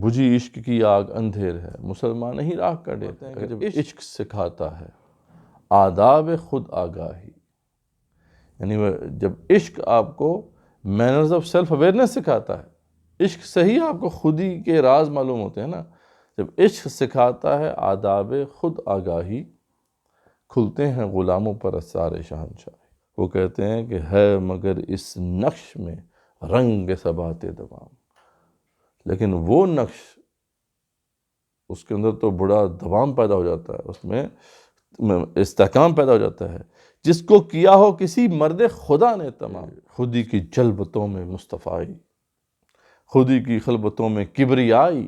بجھی عشق کی آگ اندھیر ہے، مسلمان نہیں راہ کا ڈیرا ہے۔ جب عشق سکھاتا ہے آداب خود آگاہی، یعنی جب عشق آپ کو مینرز آف سیلف اویئرنیس سکھاتا ہے، عشق سے ہی آپ کو خود ہی کے راز معلوم ہوتے ہیں نا۔ جب عشق سکھاتا ہے آداب خود آگاہی، کھلتے ہیں غلاموں پر اسرار شہنشاہی۔ وہ کہتے ہیں کہ ہے مگر اس نقش میں رنگ ثبات دوام، لیکن وہ نقش، اس کے اندر تو بڑا دوام پیدا ہو جاتا ہے، اس میں استحکام پیدا ہو جاتا ہے، جس کو کیا ہو کسی مرد خدا نے تمام۔ خودی کی جلبتوں میں مصطفائی، خودی کی خلبتوں میں کبریائی،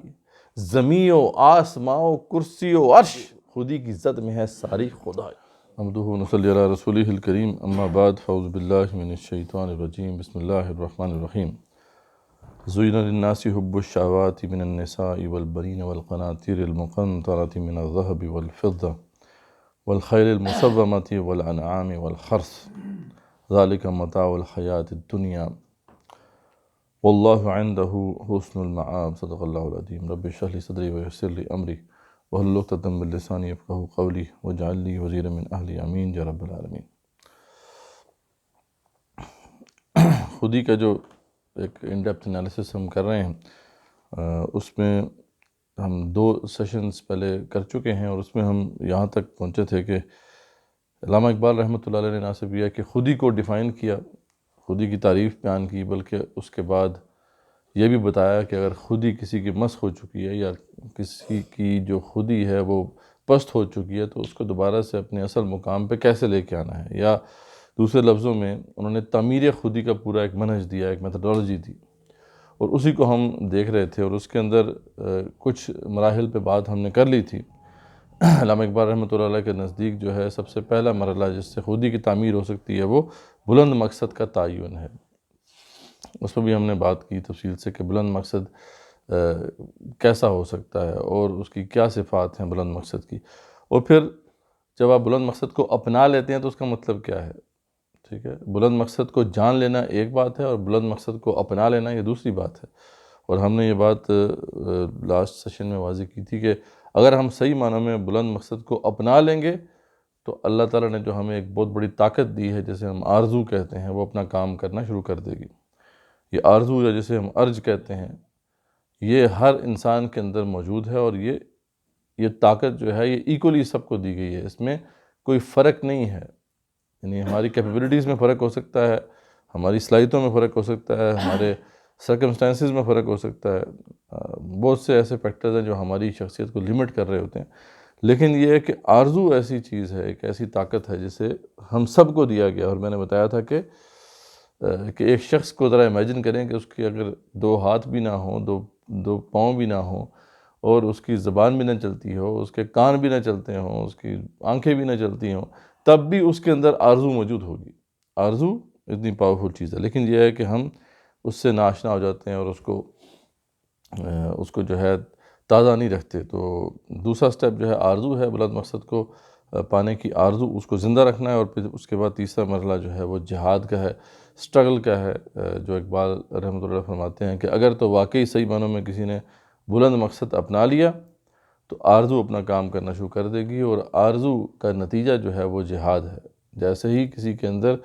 زمین و آسماں و کرسی و عرش، خودی کی زد میں ہے ساری خدائی۔ حمدہ و نصلی علی رسولہ الکریم، اما بعد، فاعوذ باللہ من الشیطان الرجیم، بسم اللہ الرحمن الرحیم۔ زُيِّنَ لِلنَّاسِ حُبُّ الشَّهَوَاتِ مِنَ النِّسَاءِ وَالْبَنِينَ وَالْقَنَاطِيرِ الْمُقَنطَرَةِ مِنَ الذَّهَبِ وَالْفِضَّةِ وَالْخَيْلِ الْمُسَوَّمَةِ وَالْأَنْعَامِ وَالْحَرْثِ ذَلِكَ مَتَاعُ الْحَيَاةِ الدُّنْيَا وَاللَّهُ عِنْدَهُ حُسْنُ الْمَآبِ۔ صدق اللہ العظیم۔ رب اشرح لي صدری ویسر لي امری واحلل عقدۃ من لسانی یفقہوا قولی واجعل لي وزیرا من اہلی، آمین یا رب العالمین۔ خودی کا جو ایک ان ڈیپتھ انالیسس ہم کر رہے ہیں، اس میں ہم 2 سیشنز پہلے کر چکے ہیں، اور اس میں ہم یہاں تک پہنچے تھے کہ علامہ اقبال رحمۃ اللہ علیہ نے نہ صرف یہ کہ خودی کو ڈیفائن کیا، خودی کی تعریف بیان کی، بلکہ اس کے بعد یہ بھی بتایا کہ اگر خودی کسی کی مسخ ہو چکی ہے یا کسی کی جو خودی ہے وہ پست ہو چکی ہے، تو اس کو دوبارہ سے اپنے اصل مقام پہ کیسے لے کے آنا ہے، یا دوسرے لفظوں میں انہوں نے تعمیر خودی کا پورا ایک منہج دیا، ایک میتھڈولوجی دی، اور اسی کو ہم دیکھ رہے تھے، اور اس کے اندر کچھ مراحل پہ بات ہم نے کر لی تھی۔ علامہ اقبال رحمۃ اللہ علیہ کے نزدیک جو ہے سب سے پہلا مرحلہ جس سے خودی کی تعمیر ہو سکتی ہے وہ بلند مقصد کا تعین ہے۔ اس پہ بھی ہم نے بات کی تفصیل سے کہ بلند مقصد کیسا ہو سکتا ہے اور اس کی کیا صفات ہیں بلند مقصد کی، اور پھر جب آپ بلند مقصد کو اپنا لیتے ہیں تو اس کا مطلب کیا ہے، ٹھیک ہے۔ بلند مقصد کو جان لینا ایک بات ہے، اور بلند مقصد کو اپنا لینا یہ دوسری بات ہے۔ اور ہم نے یہ بات لاسٹ سیشن میں واضح کی تھی کہ اگر ہم صحیح معنوں میں بلند مقصد کو اپنا لیں گے تو اللہ تعالیٰ نے جو ہمیں ایک بہت بڑی طاقت دی ہے، جسے ہم آرزو کہتے ہیں، وہ اپنا کام کرنا شروع کر دے گی۔ یہ آرزو یا جسے ہم ارج کہتے ہیں، یہ ہر انسان کے اندر موجود ہے، اور یہ طاقت جو ہے یہ ایکولی سب کو دی گئی ہے، اس میں کوئی فرق نہیں ہے۔ یعنی ہماری کیپیبلٹیز میں فرق ہو سکتا ہے، ہماری صلاحیتوں میں فرق ہو سکتا ہے، ہمارے سرکمسٹانسز میں فرق ہو سکتا ہے، بہت سے ایسے فیکٹرز ہیں جو ہماری شخصیت کو لمٹ کر رہے ہوتے ہیں، لیکن یہ ہے کہ آرزو ایسی چیز ہے، ایک ایسی طاقت ہے جسے ہم سب کو دیا گیا۔ اور میں نے بتایا تھا کہ ایک شخص کو ذرا امیجن کریں کہ اس کی اگر 2 ہاتھ بھی نہ ہوں، دو پاؤں بھی نہ ہوں، اور اس کی زبان بھی نہ چلتی ہو، اس کے کان بھی نہ چلتے ہوں، اس کی آنکھیں بھی نہ چلتی ہوں، تب بھی اس کے اندر آرزو موجود ہوگی۔ آرزو اتنی پاورفل چیز ہے، لیکن یہ ہے کہ ہم اس سے ناآشنا ہو جاتے ہیں اور اس کو جو ہے تازہ نہیں رکھتے۔ تو دوسرا سٹیپ جو ہے آرزو ہے، بلند مقصد کو پانے کی آرزو، اس کو زندہ رکھنا ہے، اور پھر اس کے بعد تیسرا مرحلہ جو ہے وہ جہاد کا ہے، سٹرگل کا ہے۔ جو اقبال رحمۃ اللہ فرماتے ہیں کہ اگر تو واقعی صحیح معنوں میں کسی نے بلند مقصد اپنا لیا تو آرزو اپنا کام کرنا شروع کر دے گی، اور آرزو کا نتیجہ جو ہے وہ جہاد ہے۔ جیسے ہی کسی کے اندر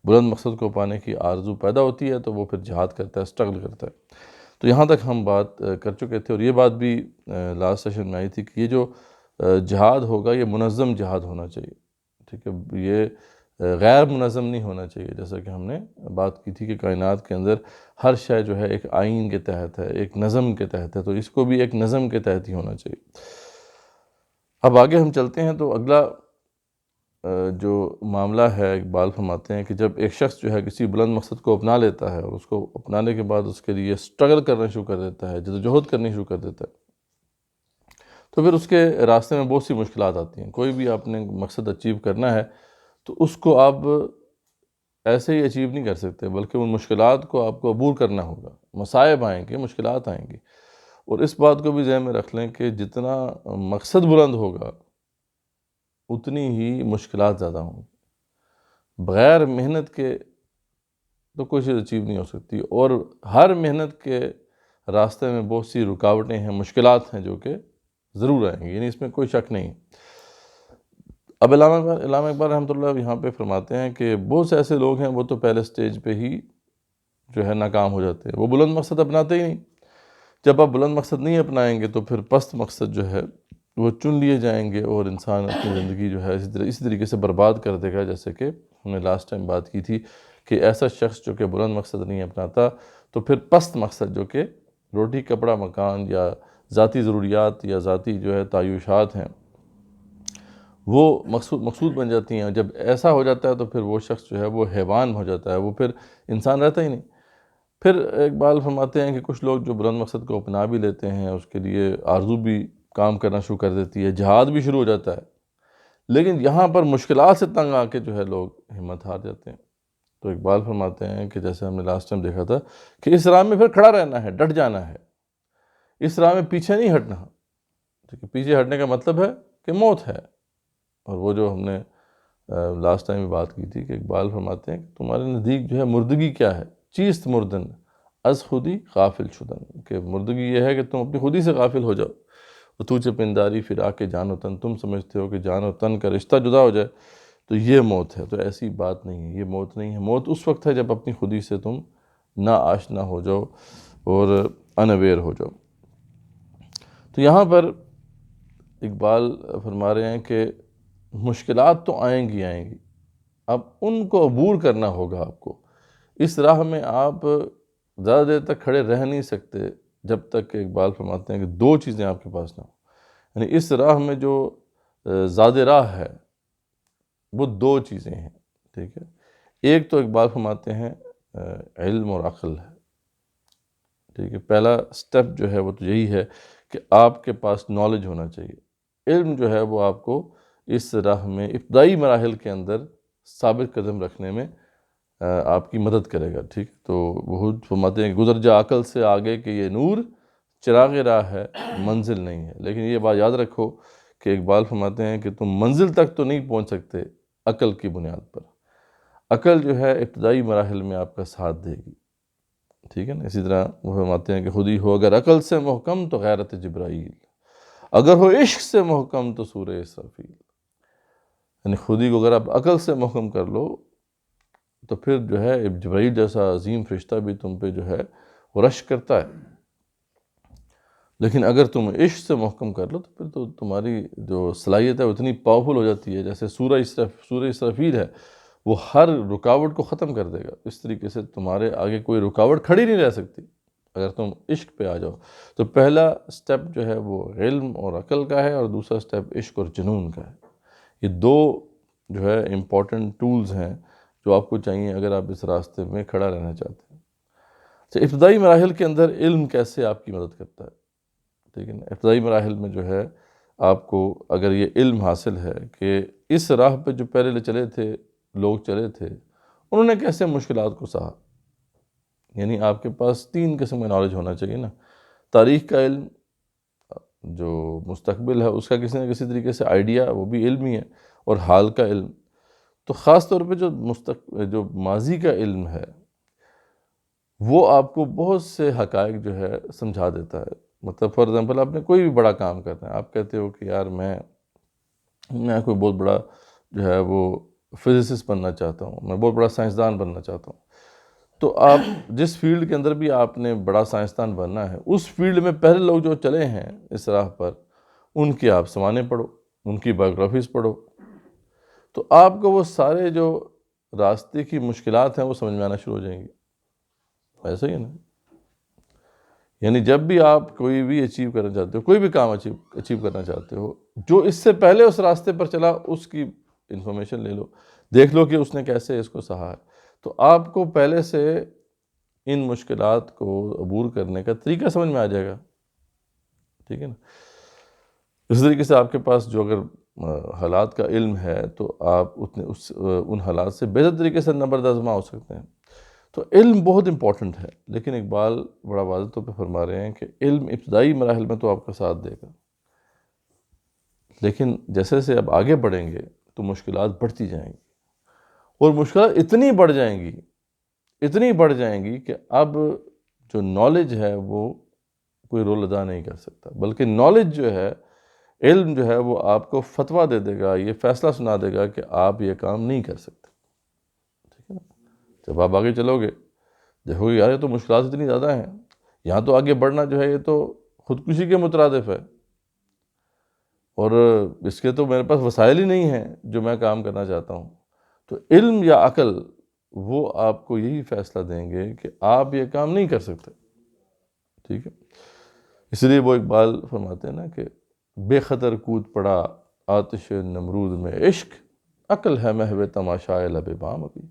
بلند مقصد کو پانے کی آرزو پیدا ہوتی ہے تو وہ پھر جہاد کرتا ہے، سٹرگل کرتا ہے۔ تو یہاں تک ہم بات کر چکے تھے، اور یہ بات بھی لاسٹ سیشن میں آئی تھی کہ یہ جو جہاد ہوگا یہ منظم جہاد ہونا چاہیے، ٹھیک ہے۔ یہ غیر منظم نہیں ہونا چاہیے، جیسا کہ ہم نے بات کی تھی کہ کائنات کے اندر ہر شے جو ہے ایک آئین کے تحت ہے، ایک نظم کے تحت ہے، تو اس کو بھی ایک نظم کے تحت ہی ہونا چاہیے۔ اب آگے ہم چلتے ہیں تو اگلا جو معاملہ ہے، اقبال فرماتے ہیں کہ جب ایک شخص جو ہے کسی بلند مقصد کو اپنا لیتا ہے، اور اس کو اپنانے کے بعد اس کے لیے سٹرگل کرنا شروع کر دیتا ہے، جدوجہد کرنی شروع کر دیتا ہے، تو پھر اس کے راستے میں بہت سی مشکلات آتی ہیں۔ کوئی بھی آپ نے مقصد اچیو کرنا ہے تو اس کو آپ ایسے ہی اچیو نہیں کر سکتے، بلکہ ان مشکلات کو آپ کو عبور کرنا ہوگا۔ مصائب آئیں گے، مشکلات آئیں گی، اور اس بات کو بھی ذہن میں رکھ لیں کہ جتنا مقصد بلند ہوگا اتنی ہی مشکلات زیادہ ہوں گی۔ بغیر محنت کے تو کوئی چیز اچیو نہیں ہو سکتی، اور ہر محنت کے راستے میں بہت سی رکاوٹیں ہیں، مشکلات ہیں جو کہ ضرور آئیں گی، یعنی اس میں کوئی شک نہیں۔ اب علامہ اقبال رحمۃ اللہ یہاں پہ فرماتے ہیں کہ بہت سے ایسے لوگ ہیں وہ تو پہلے سٹیج پہ ہی جو ہے ناکام ہو جاتے ہیں، وہ بلند مقصد اپناتے ہی نہیں۔ جب آپ بلند مقصد نہیں اپنائیں گے تو پھر پست مقصد جو ہے وہ چن لیے جائیں گے، اور انسان اپنی زندگی جو ہے اسی طریقے سے برباد کر دے گا، جیسے کہ ہم نے لاسٹ ٹائم بات کی تھی کہ ایسا شخص جو کہ بلند مقصد نہیں اپناتا تو پھر پست مقصد جو کہ روٹی کپڑا مکان یا ذاتی ضروریات یا ذاتی جو ہے تعیشات ہیں وہ مقصود بن جاتی ہیں۔ جب ایسا ہو جاتا ہے تو پھر وہ شخص جو ہے وہ حیوان ہو جاتا ہے، وہ پھر انسان رہتا ہی نہیں۔ پھر اقبال فرماتے ہیں کہ کچھ لوگ جو بلند مقصد کو اپنا بھی لیتے ہیں، اس کے لیے آرزو بھی کام کرنا شروع کر دیتی ہے، جہاد بھی شروع ہو جاتا ہے، لیکن یہاں پر مشکلات سے تنگ آ کے جو ہے لوگ ہمت ہار جاتے ہیں۔ تو اقبال فرماتے ہیں کہ جیسے ہم نے لاسٹ ٹائم دیکھا تھا کہ اس راہ میں پھر کھڑا رہنا ہے، ڈٹ جانا ہے، اس راہ میں پیچھے نہیں ہٹنا، کیونکہ پیچھے ہٹنے کا مطلب ہے کہ موت ہے۔ اور وہ جو ہم نے لاسٹ ٹائم بھی بات کی تھی کہ اقبال فرماتے ہیں کہ تمہارے نزدیک جو ہے مردگی کیا ہے؟ چیست مردن از خودی غافل شدن، کہ مردگی یہ ہے کہ تم اپنی خودی سے غافل ہو جاؤ۔ تو چپنداری پھر آ کے جان و تن، تم سمجھتے ہو کہ جان و تن کا رشتہ جدا ہو جائے تو یہ موت ہے، تو ایسی بات نہیں ہے، یہ موت نہیں ہے۔ موت اس وقت ہے جب اپنی خودی سے تم نا آشنا ہو جاؤ اور انویئر ہو جاؤ۔ تو یہاں پر اقبال فرما رہے ہیں کہ مشکلات تو آئیں گی اب ان کو عبور کرنا ہوگا آپ کو۔ اس راہ میں آپ زیادہ دیر تک کھڑے رہ نہیں سکتے جب تک کہ اقبال فرماتے ہیں کہ دو چیزیں آپ کے پاس نہ ہوں، یعنی اس راہ میں جو زاد راہ ہے وہ دو چیزیں ہیں، ٹھیک ہے۔ ایک تو اقبال فرماتے ہیں علم اور عقل ہے، ٹھیک ہے۔ پہلا سٹیپ جو ہے وہ تو یہی ہے کہ آپ کے پاس نالج ہونا چاہیے۔ علم جو ہے وہ آپ کو اس راہ میں ابتدائی مراحل کے اندر ثابت قدم رکھنے میں آپ کی مدد کرے گا، ٹھیک۔ تو وہ فرماتے ہیں کہ گزر جا عقل سے آگے کہ یہ نور چراغ راہ ہے، منزل نہیں ہے۔ لیکن یہ بات یاد رکھو کہ اقبال فرماتے ہیں کہ تم منزل تک تو نہیں پہنچ سکتے عقل کی بنیاد پر۔ عقل جو ہے ابتدائی مراحل میں آپ کا ساتھ دے گی، ٹھیک ہے نا۔ اسی طرح وہ فرماتے ہیں کہ خودی ہو اگر عقل سے محکم تو غیرت جبرائیل، اگر ہو عشق سے محکم تو سورہ اسرافیل، یعنی خودی کو اگر آپ عقل سے محکم کر لو تو پھر جو ہے جبرائیل جیسا عظیم فرشتہ بھی تم پہ جو ہے وہ رشک کرتا ہے۔ لیکن اگر تم عشق سے محکم کر لو تو پھر تو تمہاری جو صلاحیت ہے وہ اتنی پاورفل ہو جاتی ہے، جیسے سورہ اسرافیل ہے، وہ ہر رکاوٹ کو ختم کر دے گا۔ اس طریقے سے تمہارے آگے کوئی رکاوٹ کھڑی نہیں رہ سکتی اگر تم عشق پہ آ جاؤ۔ تو پہلا سٹیپ جو ہے وہ علم اور عقل کا ہے، اور دوسرا سٹیپ عشق اور جنون کا ہے۔ یہ دو جو ہے امپورٹنٹ ٹولز ہیں جو آپ کو چاہیے اگر آپ اس راستے میں کھڑا رہنا چاہتے ہیں۔ اچھا، ابتدائی مراحل کے اندر علم کیسے آپ کی مدد کرتا ہے؟ ٹھیک ہے نا۔ ابتدائی مراحل میں جو ہے آپ کو اگر یہ علم حاصل ہے کہ اس راہ پہ جو پہلے لوگ چلے تھے انہوں نے کیسے مشکلات کو سہا، یعنی آپ کے پاس تین قسم کا نالج ہونا چاہیے نا۔ تاریخ کا علم، جو مستقبل ہے اس کا کسی نہ کسی طریقے سے آئیڈیا، وہ بھی علم ہی ہے، اور حال کا علم۔ تو خاص طور پہ جو ماضی کا علم ہے وہ آپ کو بہت سے حقائق جو ہے سمجھا دیتا ہے۔ مطلب فار ایگزامپل آپ نے کوئی بھی بڑا کام کرنا ہے، آپ کہتے ہو کہ یار میں کوئی بہت بڑا جو ہے وہ فزسسٹ بننا چاہتا ہوں، میں بہت بڑا سائنسدان بننا چاہتا ہوں۔ تو آپ جس فیلڈ کے اندر بھی آپ نے بڑا سائنسدان بننا ہے، اس فیلڈ میں پہلے لوگ جو چلے ہیں اس راہ پر ان کی آپ سوانے پڑھو، ان کی بایوگرافیز پڑھو، تو آپ کو وہ سارے جو راستے کی مشکلات ہیں وہ سمجھ میں آنا شروع ہو جائیں گی۔ ایسا ہی ہے نا، یعنی جب بھی آپ کوئی بھی اچیو کرنا چاہتے ہو، کوئی بھی کام اچیو کرنا چاہتے ہو، جو اس سے پہلے اس راستے پر چلا اس کی انفارمیشن لے لو، دیکھ لو کہ اس نے کیسے اس کو سہا ہے، تو آپ کو پہلے سے ان مشکلات کو عبور کرنے کا طریقہ سمجھ میں آ جائے گا، ٹھیک ہے نا۔ اس طریقے سے آپ کے پاس جو اگر حالات کا علم ہے تو آپ ان حالات سے بہتر طریقے سے نبرد آزما ہو سکتے ہیں۔ تو علم بہت امپورٹنٹ ہے، لیکن اقبال بڑا واضح طور پہ فرما رہے ہیں کہ علم ابتدائی مراحل میں تو آپ کا ساتھ دے گا، لیکن جیسے جیسے آپ آگے بڑھیں گے تو مشکلات بڑھتی جائیں گی، اور مشکلات اتنی بڑھ جائیں گی کہ اب جو نالج ہے وہ کوئی رول ادا نہیں کر سکتا، بلکہ نالج جو ہے، علم جو ہے، وہ آپ کو فتویٰ دے دے گا، یہ فیصلہ سنا دے گا کہ آپ یہ کام نہیں کر سکتے، ٹھیک ہے نا؟ جب آپ آگے چلو گے دیکھو گے یار یہ تو مشکلات اتنی زیادہ ہیں، یہاں تو آگے بڑھنا جو ہے یہ تو خودکشی کے مترادف ہے، اور اس کے تو میرے پاس وسائل ہی نہیں ہیں جو میں کام کرنا چاہتا ہوں۔ تو علم یا عقل وہ آپ کو یہی فیصلہ دیں گے کہ آپ یہ کام نہیں کر سکتے، ٹھیک ہے؟ اس لیے وہ اقبال فرماتے ہیں نا کہ بے خطر کود پڑا آتش نمرود میں عشق، عقل ہے محو تماشائے لب بام ابھی،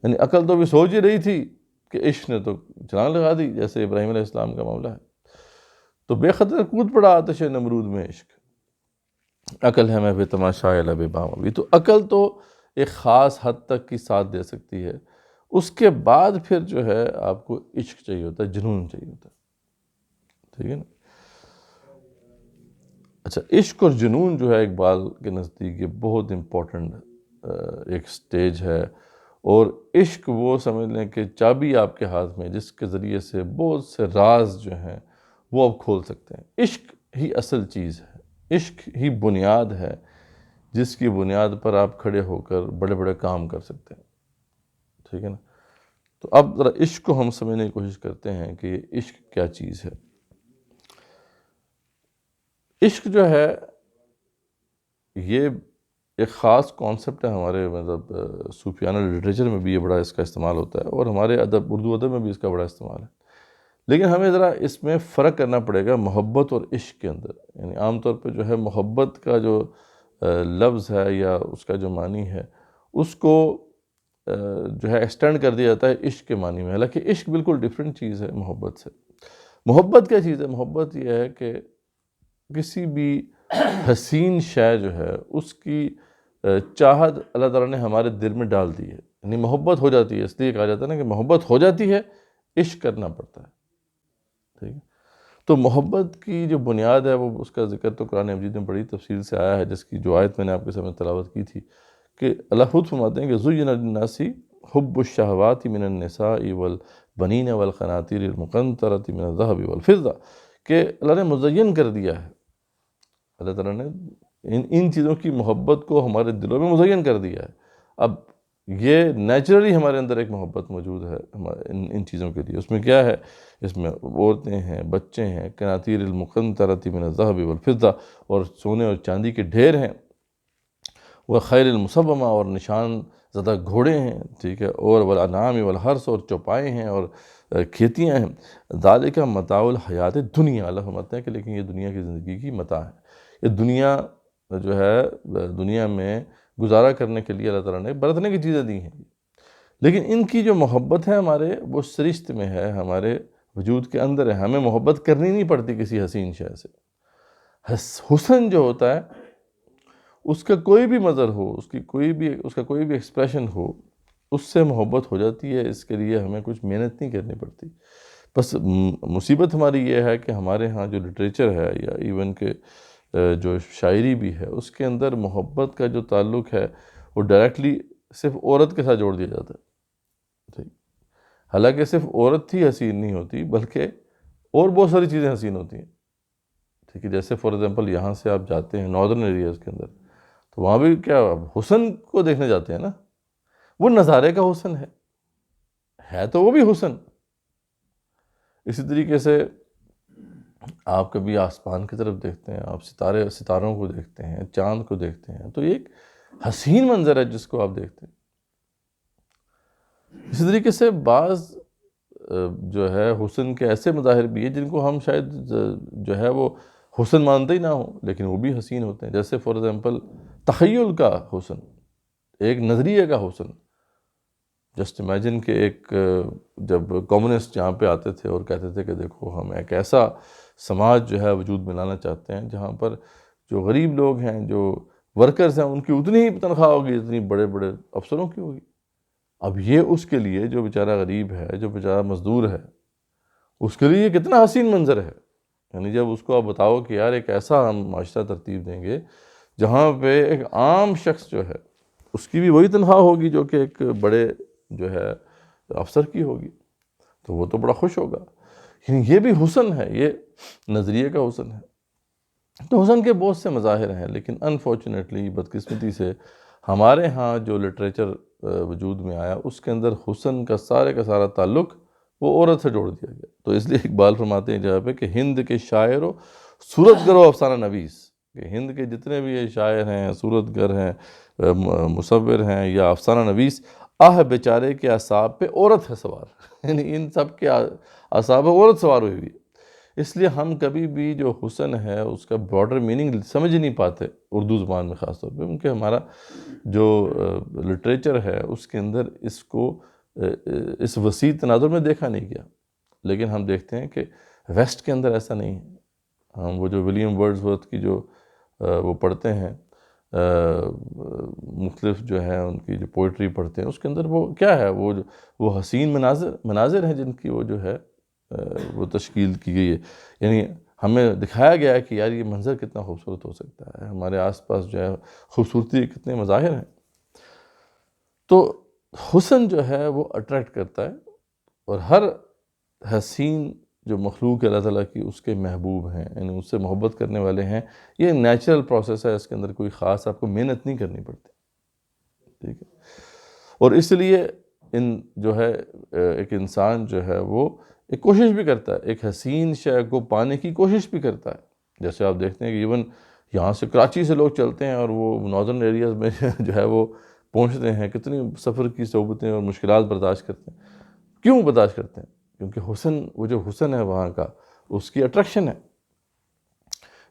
یعنی عقل تو بھی سوچ ہی رہی تھی کہ عشق نے تو چھلانگ لگا دی، جیسے ابراہیم علیہ السلام کا معاملہ ہے۔ تو بے خطر کود پڑا آتش نمرود میں عشق، عقل ہے محو تماشائے لب بام ابھی۔ تو عقل تو ایک خاص حد تک کی ساتھ دے سکتی ہے، اس کے بعد پھر جو ہے آپ کو عشق چاہیے ہوتا ہے، جنون چاہیے ہوتا ہے، ٹھیک ہے نا؟ اچھا، عشق اور جنون جو ہے اقبال کے نزدیک یہ بہت امپورٹنٹ ایک سٹیج ہے، اور عشق وہ سمجھ لیں کہ چابی آپ کے ہاتھ میں، جس کے ذریعے سے بہت سے راز جو ہیں وہ آپ کھول سکتے ہیں۔ عشق ہی اصل چیز ہے، عشق ہی بنیاد ہے جس کی بنیاد پر آپ کھڑے ہو کر بڑے بڑے کام کر سکتے ہیں، ٹھیک ہے نا؟ تو اب ذرا عشق کو ہم سمجھنے کی کوشش کرتے ہیں کہ یہ عشق کیا چیز ہے۔ عشق جو ہے یہ ایک خاص کانسیپٹ ہے، ہمارے مطلب صوفیانہ لٹریچر میں بھی یہ بڑا اس کا استعمال ہوتا ہے، اور ہمارے ادب، اردو ادب میں بھی اس کا بڑا استعمال ہے، لیکن ہمیں ذرا اس میں فرق کرنا پڑے گا محبت اور عشق کے اندر۔ یعنی عام طور پہ جو ہے محبت کا جو لفظ ہے یا اس کا جو معنی ہے اس کو جو ہے ایکسٹینڈ کر دیا جاتا ہے عشق کے معنی میں، حالانکہ عشق بالکل ڈیفرنٹ چیز ہے محبت سے۔ محبت کیا چیز ہے؟ محبت یہ ہے کہ کسی بھی حسین شے جو ہے اس کی چاہت اللہ تعالیٰ نے ہمارے دل میں ڈال دی ہے، یعنی محبت ہو جاتی ہے، اس لیے کہا جاتا ہے نا کہ محبت ہو جاتی ہے، عشق کرنا پڑتا ہے، ٹھیک ہے؟ تو محبت کی جو بنیاد ہے وہ، اس کا ذکر تو قرآن مجید میں بڑی تفصیل سے آیا ہے، جس کی جو آیت میں نے آپ کے سامنے تلاوت کی تھی کہ اللہ خود فرماتے ہیں کہ زُيِّنَ لِلنَّاسِ حُبُّ الشَّهَوَاتِ مِنَ النِّسَاءِ وَالْبَنِينَ وَالْقَنَاطِيرِ الْمُقَنطَرَةِ مِنَ الذَّهَبِ وَالْفِضَّةِ، کہ اللہ نے مزین کر دیا ہے، اللہ تعالیٰ نے ان چیزوں کی محبت کو ہمارے دلوں میں مزین کر دیا ہے۔ اب یہ نیچرلی ہمارے اندر ایک محبت موجود ہے ان چیزوں کے لیے۔ اس میں کیا ہے؟ اس میں عورتیں ہیں، بچے ہیں، قناطیر المقنطرۃ من الذهب والفضہ، اور سونے اور چاندی کے ڈھیر ہیں، وخیل المصومہ، اور نشان زدہ گھوڑے ہیں، ٹھیک ہے، اور والانعام والحرث، اور چوپائے ہیں اور کھیتیاں ہیں۔ ذالک متاع الحیات الدنیا، اللہ فرماتے ہیں کہ لیکن یہ دنیا کی زندگی کی متاع ہے، یہ دنیا جو ہے، دنیا میں گزارا کرنے کے لیے اللہ تعالیٰ نے برتنے کی چیزیں دی ہیں، لیکن ان کی جو محبت ہے ہمارے، وہ سرشت میں ہے، ہمارے وجود کے اندر ہے، ہمیں محبت کرنی نہیں پڑتی کسی حسین شے سے۔ حسن جو ہوتا ہے اس کا کوئی بھی مظہر ہو، اس کا کوئی بھی ایکسپریشن ہو، اس سے محبت ہو جاتی ہے، اس کے لیے ہمیں کچھ محنت نہیں کرنی پڑتی۔ بس مصیبت ہماری یہ ہے کہ ہمارے ہاں جو لٹریچر ہے یا ایون کہ جو شاعری بھی ہے، اس کے اندر محبت کا جو تعلق ہے وہ ڈائریکٹلی صرف عورت کے ساتھ جوڑ دیا جاتا ہے، ٹھیک؟ حالانکہ صرف عورت ہی حسین نہیں ہوتی، بلکہ اور بہت ساری چیزیں حسین ہوتی ہیں، ٹھیک ہے؟ جیسے فار ایگزامپل یہاں سے آپ جاتے ہیں ناردرن ایریاز کے اندر، تو وہاں بھی کیا حسن کو دیکھنے جاتے ہیں نا، وہ نظارے کا حسن ہے تو وہ بھی حسن۔ اسی طریقے سے آپ کبھی آسمان کی طرف دیکھتے ہیں، آپ ستاروں کو دیکھتے ہیں، چاند کو دیکھتے ہیں، تو یہ ایک حسین منظر ہے جس کو آپ دیکھتے ہیں۔ اسی طریقے سے بعض جو ہے حسن کے ایسے مظاہر بھی ہیں جن کو ہم شاید جو ہے وہ حسن مانتے ہی نہ ہوں، لیکن وہ بھی حسین ہوتے ہیں، جیسے فار ایگزامپل تخیل کا حسن، ایک نظریے کا حسن۔ جسٹ امیجن کہ ایک جب کمیونسٹ یہاں پہ آتے تھے اور کہتے تھے کہ دیکھو ہم ایک ایسا سماج جو ہے وجود میں لانا چاہتے ہیں جہاں پر جو غریب لوگ ہیں، جو ورکرز ہیں، ان کی اتنی ہی تنخواہ ہوگی جتنی بڑے بڑے افسروں کی ہوگی۔ اب یہ اس کے لیے جو بیچارہ غریب ہے، جو بیچارہ مزدور ہے، اس کے لیے یہ کتنا حسین منظر ہے۔ یعنی جب اس کو آپ بتاؤ کہ یار ایک ایسا ہم معاشرہ ترتیب دیں گے جہاں پہ ایک عام شخص جو ہے اس کی بھی وہی تنخواہ ہوگی جو کہ ایک بڑے جو ہے افسر کی ہوگی، تو وہ تو بڑا خوش ہوگا۔ یعنی یہ بھی حسن ہے، یہ نظریے کا حسن ہے۔ تو حسن کے بہت سے مظاہر ہیں، لیکن انفارچونیٹلی، بدقسمتی سے ہمارے ہاں جو لٹریچر وجود میں آیا اس کے اندر حسن کا سارا تعلق وہ عورت سے جوڑ دیا گیا۔ تو اس لیے اقبال فرماتے ہیں جہاں پہ کہ ہند کے شاعر و صورت گر و افسانہ نویس، کہ ہند کے جتنے بھی یہ شاعر ہیں، صورت گر ہیں، مصور ہیں یا افسانہ نویس، آہ بیچارے کے اعصاب پہ عورت ہے سوار، یعنی ان سب کے اعصاب پہ عورت سوار ہوئی ہوئی ہے۔ اس لیے ہم کبھی بھی جو حسن ہے اس کا براڈر میننگ سمجھ نہیں پاتے اردو زبان میں خاص طور پہ، کیونکہ ہمارا جو لٹریچر ہے اس کے اندر اس کو اس وسیع تناظر میں دیکھا نہیں گیا۔ لیکن ہم دیکھتے ہیں کہ ویسٹ کے اندر ایسا نہیں ہے۔ ہم وہ جو ولیم ورڈزورتھ کی جو وہ پڑھتے ہیں، مختلف جو ہے ان کی جو پوئٹری پڑھتے ہیں، اس کے اندر وہ کیا ہے، وہ حسین مناظر ہیں جن کی وہ جو ہے وہ تشکیل کی گئی ہے۔ یعنی ہمیں دکھایا گیا ہے کہ یار یہ منظر کتنا خوبصورت ہو سکتا ہے، ہمارے آس پاس جو ہے خوبصورتی کے کتنے مظاہر ہیں۔ تو حسن جو ہے وہ اٹریکٹ کرتا ہے، اور ہر حسین جو مخلوق ہے اللہ تعالیٰ کی اس کے محبوب ہیں، یعنی اس سے محبت کرنے والے ہیں۔ یہ نیچرل پروسیس ہے، اس کے اندر کوئی خاص آپ کو محنت نہیں کرنی پڑتی، ٹھیک ہے۔ اور اس لیے جو ہے ایک انسان جو ہے وہ ایک کوشش بھی کرتا ہے، ایک حسین شے کو پانے کی کوشش بھی کرتا ہے۔ جیسے آپ دیکھتے ہیں کہ ایون یہاں سے کراچی سے لوگ چلتے ہیں اور وہ ناردرن ایریاز میں جو ہے وہ پہنچتے ہیں، کتنی سفر کی صعوبتیں اور مشکلات برداشت کرتے ہیں۔ کیوں برداشت کرتے ہیں؟ کیونکہ حسن، وہ جو حسن ہے وہاں کا، اس کی اٹریکشن ہے۔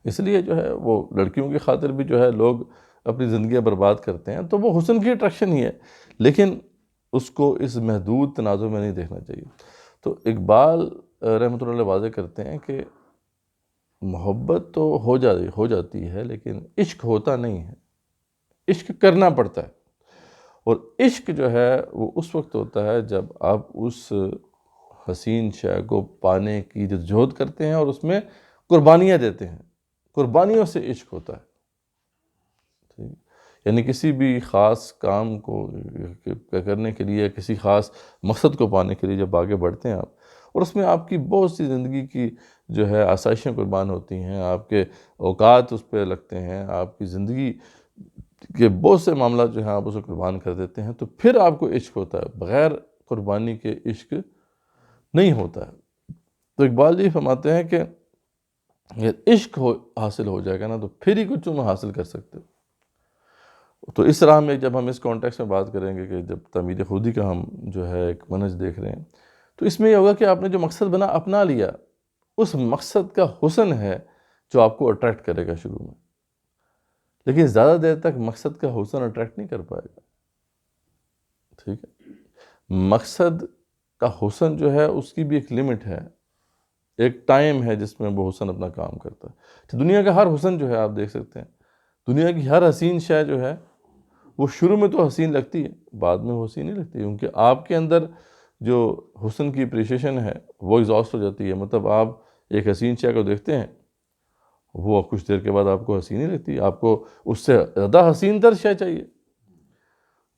اس لیے جو ہے وہ لڑکیوں کی خاطر بھی جو ہے لوگ اپنی زندگیاں برباد کرتے ہیں، تو وہ حسن کی اٹریکشن ہی ہے، لیکن اس کو اس محدود تناظر میں نہیں دیکھنا چاہیے۔ تو اقبال رحمۃ اللہ علیہ واضح کرتے ہیں کہ محبت تو ہو جاتی ہے، لیکن عشق ہوتا نہیں ہے، عشق کرنا پڑتا ہے۔ اور عشق جو ہے وہ اس وقت ہوتا ہے جب آپ اس حسین شے کو پانے کی جدوجہد کرتے ہیں اور اس میں قربانیاں دیتے ہیں۔ قربانیوں سے عشق ہوتا ہے، ٹھیک؟ یعنی کسی بھی خاص کام کو کرنے کے لیے، کسی خاص مقصد کو پانے کے لیے جب آگے بڑھتے ہیں آپ، اور اس میں آپ کی بہت سی زندگی کی جو ہے آسائشیں قربان ہوتی ہیں، آپ کے اوقات اس پہ لگتے ہیں، آپ کی زندگی کے بہت سے معاملات جو ہیں آپ اسے قربان کر دیتے ہیں، تو پھر آپ کو عشق ہوتا ہے۔ بغیر قربانی کے عشق نہیں ہوتا ہے۔ تو اقبال جی فرماتے ہیں کہ اگر عشق حاصل ہو جائے گا نا، تو پھر ہی کچھ تم حاصل کر سکتے ہو۔ تو اس راہ میں جب ہم اس کانٹیکس میں بات کریں گے کہ جب تعمیر خودی کا ہم جو ہے ایک منہج دیکھ رہے ہیں، تو اس میں یہ ہوگا کہ آپ نے جو مقصد اپنا لیا، اس مقصد کا حسن ہے جو آپ کو اٹریکٹ کرے گا شروع میں، لیکن زیادہ دیر تک مقصد کا حسن اٹریکٹ نہیں کر پائے گا، ٹھیک ہے۔ مقصد کا حسن جو ہے اس کی بھی ایک لمٹ ہے، ایک ٹائم ہے جس میں وہ حسن اپنا کام کرتا ہے۔ دنیا کا ہر حسن جو ہے آپ دیکھ سکتے ہیں، دنیا کی ہر حسین شے جو ہے وہ شروع میں تو حسین لگتی ہے، بعد میں وہ حسین نہیں لگتی، کیونکہ آپ کے اندر جو حسن کی اپریشیشن ہے وہ ایگزاسٹ ہو جاتی ہے۔ مطلب آپ ایک حسین شے کو دیکھتے ہیں، وہ کچھ دیر کے بعد آپ کو حسین نہیں لگتی، آپ کو اس سے زیادہ حسین تر شے چاہیے،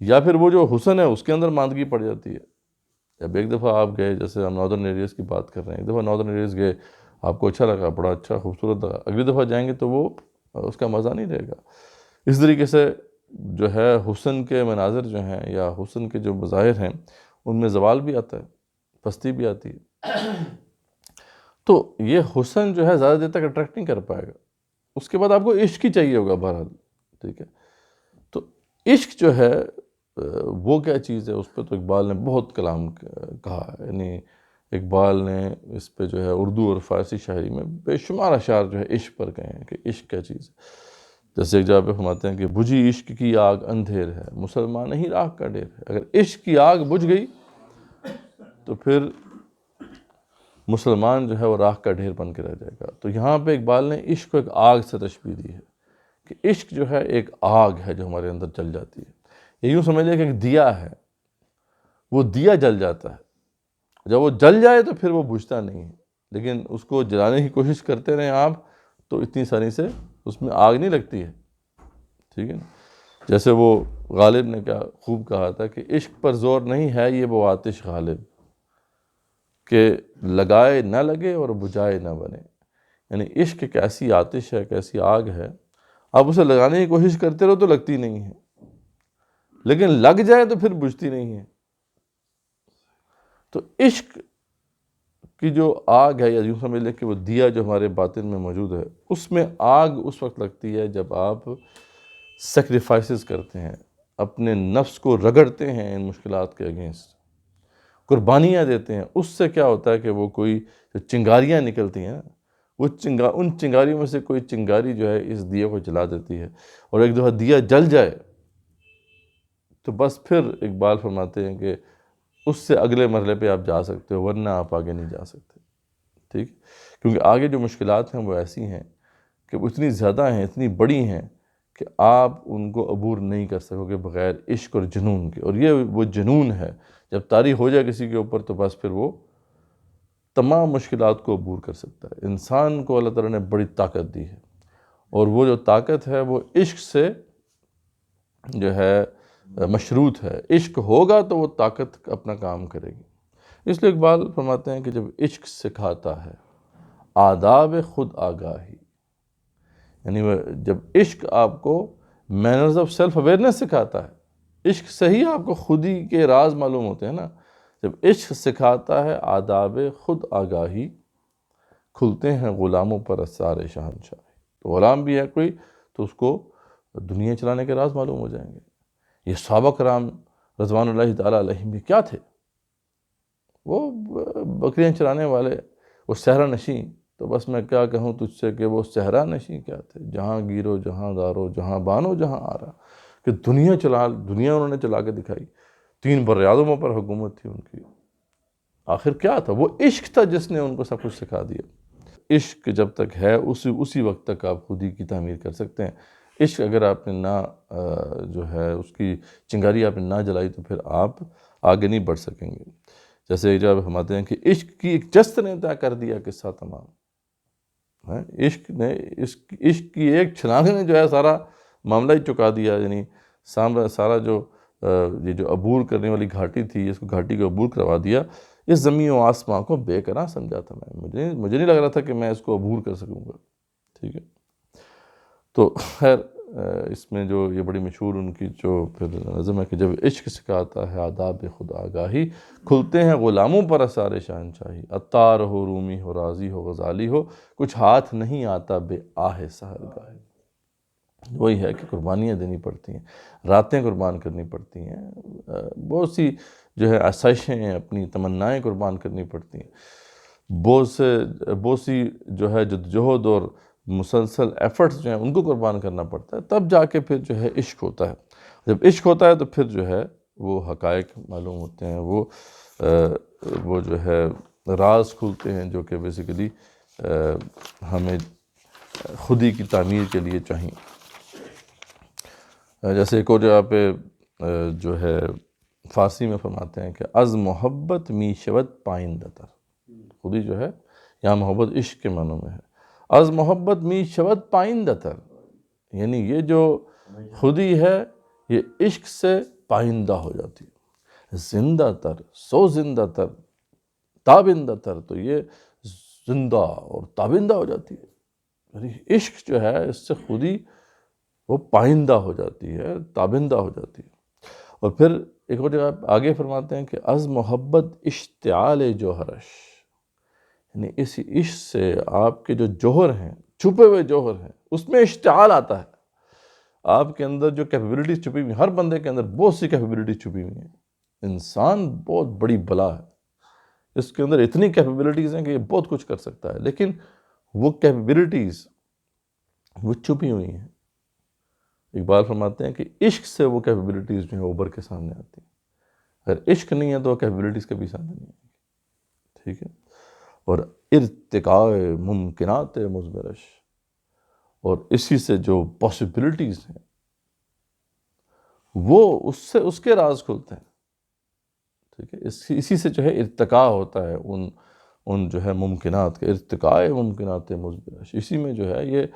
یا پھر وہ جو حسن ہے اس کے اندر ماندگی پڑ جاتی ہے۔ جب ایک دفعہ آپ گئے، جیسے ہم ناردرن ایریاز کی بات کر رہے ہیں، ایک دفعہ ناردرن ایریاز گئے، آپ کو اچھا لگا، بڑا اچھا خوبصورت لگا، اگلی دفعہ جائیں گے تو وہ اس کا مزہ نہیں رہے گا۔ اس طریقے سے جو ہے حسن کے مناظر جو ہیں یا حسن کے جو مظاہر ہیں، ان میں زوال بھی آتا ہے، پستی بھی آتی ہے۔ تو یہ حسن جو ہے زیادہ دیر تک اٹریکٹ نہیں کر پائے گا، اس کے بعد آپ کو عشق ہی چاہیے ہوگا بہرحال، ٹھیک ہے۔ تو عشق جو ہے وہ کیا چیز ہے، اس پہ تو اقبال نے بہت کلام کہا ہے، یعنی اقبال نے اس پہ جو ہے اردو اور فارسی شاعری میں بے شمار اشعار جو ہے عشق پر کہے ہیں کہ عشق کیا چیز ہے۔ جیسے ایک جگہ پہ فرماتے ہیں کہ بجھی عشق کی آگ اندھیر ہے، مسلمان نہیں راکھ کا ڈیر ہے۔ اگر عشق کی آگ بجھ گئی تو پھر مسلمان جو ہے وہ راکھ کا ڈھیر بن کے رہ جائے گا۔ تو یہاں پہ اقبال نے عشق کو ایک آگ سے تشبیہ دی ہے کہ عشق جو ہے ایک آگ ہے جو ہمارے اندر جل جاتی ہے۔ یہ یوں سمجھ لیں کہ ایک دیا ہے، وہ دیا جل جاتا ہے، جب وہ جل جائے تو پھر وہ بجھتا نہیں ہے، لیکن اس کو جلانے کی کوشش کرتے رہیں آپ تو اتنی ساری سے اس میں آگ نہیں لگتی ہے، ٹھیک ہے نا۔ جیسے وہ غالب نے کیا خوب کہا تھا کہ عشق پر زور نہیں ہے یہ وہ آتش غالب، کہ لگائے نہ لگے اور بجھائے نہ بنے. یعنی عشق ایک ایسی آتش ہے، ایک ایسی آگ ہے، آپ اسے لگانے کی کوشش کرتے رہو تو لگتی نہیں ہے، لیکن لگ جائے تو پھر بجھتی نہیں ہے. تو عشق کی جو آگ ہے، یا یوں سمجھ لیں کہ وہ دیا جو ہمارے باطن میں موجود ہے، اس میں آگ اس وقت لگتی ہے جب آپ سیکریفائسز کرتے ہیں، اپنے نفس کو رگڑتے ہیں ان مشکلات کے اگینسٹ، قربانیاں دیتے ہیں. اس سے کیا ہوتا ہے کہ وہ کوئی جو چنگاریاں نکلتی ہیں، وہ ان چنگاریوں میں سے کوئی چنگاری جو ہے اس دیے کو جلا دیتی ہے. اور ایک دفعہ دیا جل جائے تو بس پھر اقبال فرماتے ہیں کہ اس سے اگلے مرحلے پہ آپ جا سکتے ہو، ورنہ آپ آگے نہیں جا سکتے. ٹھیک، کیونکہ آگے جو مشکلات ہیں وہ ایسی ہیں کہ وہ اتنی زیادہ ہیں، اتنی بڑی ہیں کہ آپ ان کو عبور نہیں کر سکو گے بغیر عشق اور جنون کے. اور یہ وہ جنون ہے، جب طاری ہو جائے کسی کے اوپر تو بس پھر وہ تمام مشکلات کو عبور کر سکتا ہے. انسان کو اللہ تعالیٰ نے بڑی طاقت دی ہے، اور وہ جو طاقت ہے وہ عشق سے جو ہے مشروط ہے. عشق ہوگا تو وہ طاقت اپنا کام کرے گی. اس لیے اقبال فرماتے ہیں کہ جب عشق سکھاتا ہے آداب خود آگاہی، یعنی جب عشق آپ کو مینرز آف سیلف اویئرنیس سکھاتا ہے، عشق سے ہی آپ کو خودی کے راز معلوم ہوتے ہیں نا. جب عشق سکھاتا ہے آداب خود آگاہی، کھلتے ہیں غلاموں پر اسرار شہنشاہی. تو غلام بھی ہے کوئی تو اس کو دنیا چلانے کے راز معلوم ہو جائیں گے. یہ صحابہ کرام رضوان اللہ تعالیٰ علیہم بھی کیا تھے؟ وہ بکریاں چرانے والے، وہ صحرا نشین. تو بس میں کیا کہوں تجھ سے کہ وہ صحرا نشین کیا تھے؟ جہاں گیرو جہاں دارو جہاں بانو جہاں آرا، کہ دنیا انہوں نے چلا کے دکھائی. 3 براعظموں پر حکومت تھی ان کی. آخر کیا تھا؟ وہ عشق تھا جس نے ان کو سب کچھ سکھا دیا. عشق جب تک ہے اسی وقت تک آپ خودی کی تعمیر کر سکتے ہیں. عشق اگر آپ نے نہ جو ہے اس کی چنگاری آپ نے نہ جلائی تو پھر آپ آگے نہیں بڑھ سکیں گے. جیسے جب ہم آتے ہیں کہ عشق کی ایک جست نے طے کر دیا قصہ تمام. عشق کی ایک چھلانگ نے جو ہے سارا معاملہ ہی چکا دیا. یعنی سارا یہ جو عبور کرنے والی گھاٹی تھی، اس کو گھاٹی کو عبور کروا دیا. اس زمین و آسمان کو بے قرار سمجھا تھا میں، مجھے نہیں لگ رہا تھا کہ میں اس کو عبور کر سکوں گا. ٹھیک ہے، تو خیر اس میں جو یہ بڑی مشہور ان کی جو پھر نظم ہے کہ جب عشق سکھاتا ہے آداب خود آگاہی، کھلتے ہیں غلاموں پر اسرار شہنشاہی. عطار ہو رومی ہو رازی ہو غزالی ہو، کچھ ہاتھ نہیں آتا بے آہ سحرگاہی. وہی ہے کہ قربانیاں دینی پڑتی ہیں، راتیں قربان کرنی پڑتی ہیں، بہت سی جو ہے آسائشیں ہیں، اپنی تمنائیں قربان کرنی پڑتی ہیں، بہت سی جو ہے جدوجہد اور مسلسل ایفرٹس جو ہیں ان کو قربان کرنا پڑتا ہے. تب جا کے پھر جو ہے عشق ہوتا ہے. جب عشق ہوتا ہے تو پھر جو ہے وہ حقائق معلوم ہوتے ہیں، وہ جو ہے راز کھلتے ہیں جو کہ بیسیکلی ہمیں خودی کی تعمیر کے لیے چاہیے. جیسے ایک اور جگہ پہ جو ہے فارسی میں فرماتے ہیں کہ از محبت می شود پائندہ تر. خودی جو ہے یہاں محبت عشق کے معنوں میں ہے. از محبت می شود پائندہ تر، یعنی یہ جو خودی ہے یہ عشق سے پائندہ ہو جاتی ہے. زندہ تر، سو زندہ تر، تابندہ تر، تو یہ زندہ اور تابندہ ہو جاتی ہے. یعنی عشق جو ہے اس سے خودی وہ پائندہ ہو جاتی ہے، تابندہ ہو جاتی ہے. اور پھر ایک اور جگہ آگے فرماتے ہیں کہ از محبت اشتعال جوہرش، یعنی اس عشق سے آپ کے جو جوہر ہیں، چھپے ہوئے جوہر ہیں، اس میں اشتعال آتا ہے. آپ کے اندر جو کیپیبلٹیز چھپی ہوئی ہیں، ہر بندے کے اندر بہت سی کیپیبلٹیز چھپی ہوئی ہیں. انسان بہت بڑی بلا ہے، اس کے اندر اتنی کیپیبلٹیز ہیں کہ یہ بہت کچھ کر سکتا ہے، لیکن وہ کیپیبلٹیز وہ چھپی ہوئی ہیں. اقبال فرماتے ہیں کہ عشق سے وہ کیپیبلٹیز جو ہیں ابھر کے سامنے آتی ہیں. اگر عشق نہیں ہے تو وہ کیپیبلٹیز کبھی سامنے نہیں آئیں گی. ٹھیک ہے، اور ارتقاء ممکنات مزبرش، اور اسی سے جو پاسبلٹیز ہیں وہ اس کے راز کھلتے ہیں. ٹھیک ہے، اسی سے جو ہے ارتقاء ہوتا ہے ان جو ہے ممکنات کے. ارتقاء ممکنات مزبرش، اسی میں جو ہے یہ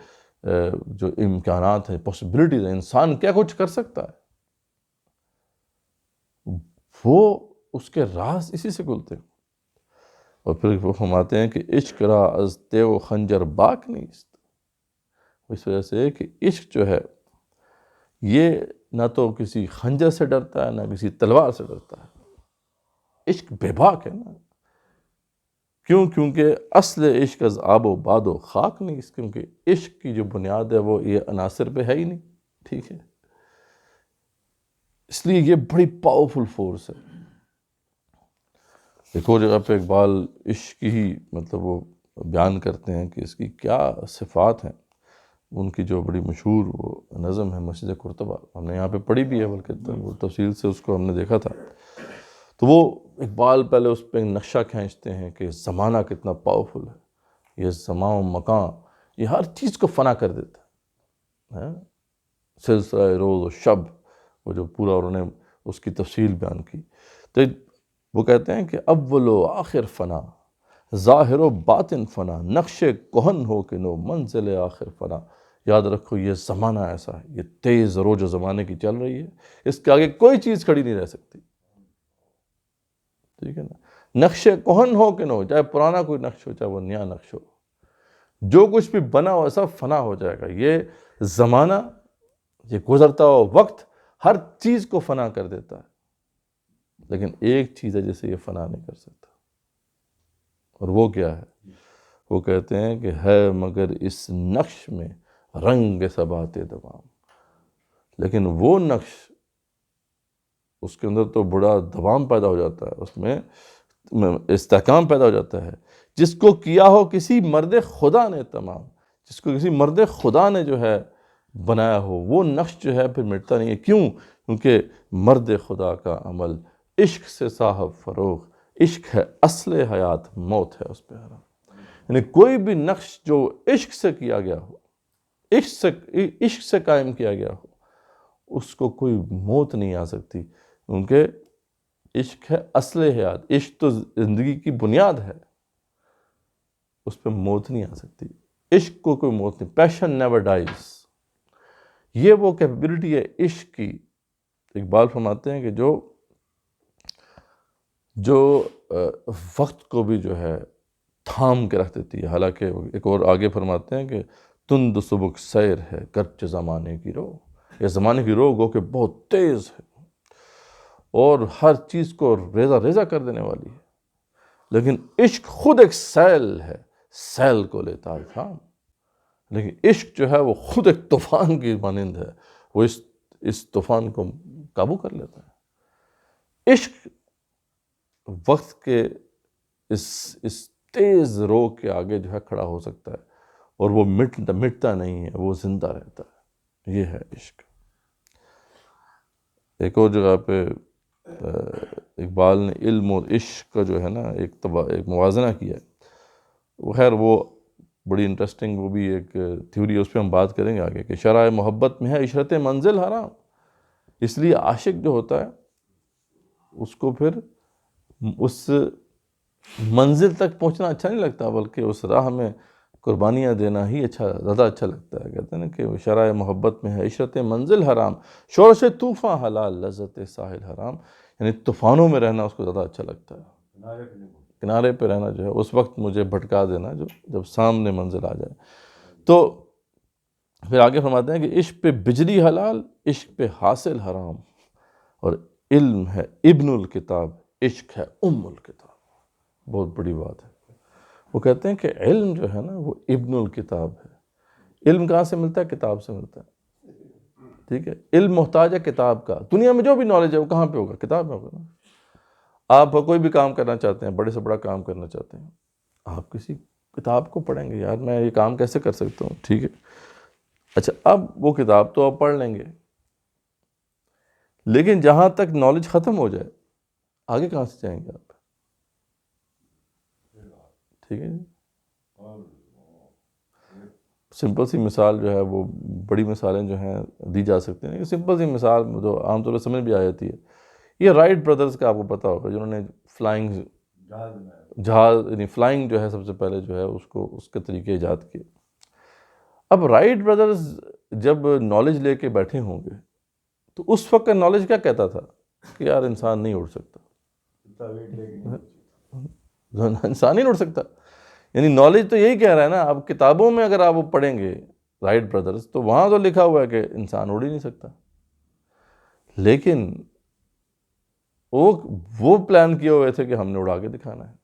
جو امکانات ہیں، پاسبلٹیز ہیں، انسان کیا کچھ کر سکتا ہے، وہ اس کے راز اسی سے کھلتے ہیں. اور پھر وہ فرماتے ہیں کہ عشق را از تیغ و خنجر باک نیست، اس وجہ سے کہ عشق جو ہے یہ نہ تو کسی خنجر سے ڈرتا ہے نہ کسی تلوار سے ڈرتا ہے، عشق بے باک ہے نا، کیونکہ اصل عشق از آب و باد و خاک نہیں، کیونکہ عشق کی جو بنیاد ہے وہ یہ عناصر پہ ہے ہی نہیں، ٹھیک ہے، اس لیے یہ بڑی پاورفل فورس ہے۔ ایک اور جگہ پہ اقبال عشق کی ہی مطلب وہ بیان کرتے ہیں کہ اس کی کیا صفات ہیں، ان کی جو بڑی مشہور وہ نظم ہے مسجد قرطبہ، ہم نے یہاں پہ پڑھی بھی ہے، بلکہ وہ تفصیل سے اس کو ہم نے دیکھا تھا، تو وہ اقبال پہلے اس پہ نقشہ کھینچتے ہیں کہ زمانہ کتنا پاورفل ہے، یہ زمان و مکان یہ ہر چیز کو فنا کر دیتا ہے، سلسلہ روز و شب وہ جو پورا انہوں نے اس کی تفصیل بیان کی، تو وہ کہتے ہیں کہ اول و آخر فنا، ظاہر و باطن فنا، نقش کہن ہو کہ نو منزل آخر فنا۔ یاد رکھو یہ زمانہ ایسا ہے، یہ تیز روج زمانے کی چل رہی ہے، اس کے آگے کوئی چیز کھڑی نہیں رہ سکتی، ٹھیک ہے نا، نقش کہن ہو کہ نو، چاہے پرانا کوئی نقش ہو چاہے وہ نیا نقش ہو، جو کچھ بھی بنا ہوا سب فنا ہو جائے گا۔ یہ زمانہ، یہ گزرتا ہوا وقت ہر چیز کو فنا کر دیتا ہے، لیکن ایک چیز ہے جسے یہ فنا نہیں کر سکتا، اور وہ کیا ہے؟ وہ کہتے ہیں کہ ہے مگر اس نقش میں رنگ ثبات دوام، لیکن وہ نقش اس کے اندر تو بڑا دوام پیدا ہو جاتا ہے، اس میں استحکام پیدا ہو جاتا ہے، جس کو کیا ہو کسی مرد خدا نے تمام، جس کو کسی مرد خدا نے جو ہے بنایا ہو، وہ نقش جو ہے پھر مٹتا نہیں ہے۔ کیوں؟ کیونکہ مرد خدا کا عمل عشق سے صاحب فروغ، عشق ہے اصل حیات، موت ہے اس پہ حرام۔ یعنی کوئی بھی نقش جو عشق سے کیا گیا ہو، عشق سے قائم کیا گیا ہو، اس کو کوئی موت نہیں آ سکتی، کیونکہ عشق ہے اصل حیات، عشق تو زندگی کی بنیاد ہے، اس پہ موت نہیں آ سکتی، عشق کو کوئی موت نہیں، پیشن نیور ڈائز۔ یہ وہ کیپیبلٹی ہے عشق کی، اقبال فرماتے ہیں کہ جو وقت کو بھی جو ہے تھام کے رکھ دیتی ہے، حالانکہ ایک اور آگے فرماتے ہیں کہ تند سبک سیر ہے گرچہ زمانے کی رو، یہ زمانے کی رو گو کہ بہت تیز ہے اور ہر چیز کو ریزہ ریزہ کر دینے والی ہے، لیکن عشق خود ایک سیل ہے، سیل کو لیتا ہے تھام، لیکن عشق جو ہے وہ خود ایک طوفان کی مانند ہے، وہ اس طوفان کو قابو کر لیتا ہے۔ عشق وقت کے اس تیز رو کے آگے جو ہے کھڑا ہو سکتا ہے، اور وہ مٹتا نہیں ہے، وہ زندہ رہتا ہے، یہ ہے عشق۔ ایک اور جگہ پہ اقبال نے علم اور عشق کا جو ہے نا ایک موازنہ کیا ہے، وہ خیر وہ بڑی انٹرسٹنگ، وہ بھی ایک تھیوری، اس پہ ہم بات کریں گے آگے، کہ شرح محبت میں ہے عشرت منزل حرام، اس لیے عاشق جو ہوتا ہے اس کو پھر اس منزل تک پہنچنا اچھا نہیں لگتا، بلکہ اس راہ میں قربانیاں دینا ہی زیادہ اچھا لگتا ہے۔ کہتے ہیں نا کہ شرح محبت میں ہے عشرت منزل حرام، شورش طوفاں حلال لذت ساحل حرام، یعنی طوفانوں میں رہنا اس کو زیادہ اچھا لگتا ہے، کنارے پہ رہنا جو ہے اس وقت مجھے بھٹکا دینا جب سامنے منزل آ جائے۔ تو پھر آگے فرماتے ہیں کہ عشق پہ بجلی حلال، عشق پہ حاصل حرام، اور علم ہے ابن الکتاب، عشق ہے الکتاب، بہت بڑی بات ہے۔ وہ کہتے ہیں کہ علم جو ہے نا وہ ابن الکتاب ہے۔ علم کہاں سے ملتا ہے؟ کتاب سے ملتا ہے، ٹھیک ہے، علم محتاج ہے کتاب کا، دنیا میں جو بھی نالج ہے وہ کہاں پہ ہوگا؟ کتاب میں ہوگا نا۔ آپ کوئی بھی کام کرنا چاہتے ہیں، بڑے سے بڑا کام کرنا چاہتے ہیں، آپ کسی کتاب کو پڑھیں گے، یار میں یہ کام کیسے کر سکتا ہوں، ٹھیک ہے، اچھا اب وہ کتاب تو آپ پڑھ لیں گے، لیکن جہاں تک نالج ختم ہو جائے آگے کہاں سے جائیں گے آپ؟ ٹھیک ہے جی، سمپل سی مثال جو ہے، وہ بڑی مثالیں جو ہیں دی جا سکتے ہیں، سمپل سی مثال جو عام طور پر سمجھ بھی آ جاتی ہے، یہ رائٹ بردرز کا آپ کو پتہ ہوگا، جنہوں نے فلائنگ جہاز، یعنی فلائنگ جو ہے سب سے پہلے جو ہے اس کے طریقے ایجاد کیے۔ اب رائٹ بردرز جب نالج لے کے بیٹھے ہوں گے تو اس وقت کا نالج کیا کہتا تھا کہ یار انسان نہیں اڑ سکتا، انسان ہی نہیں اٹھ سکتا. یعنی نالج تو یہی کہہ رہا ہے نا. اب کتابوں میں اگر آپ وہ پڑھیں گے رائٹ برادرز تو وہاں تو لکھا ہوا ہے کہ انسان اڑ ہی نہیں سکتا. لیکن وہ پلان کیے ہوئے تھے کہ ہم نے اڑا کے دکھانا ہے.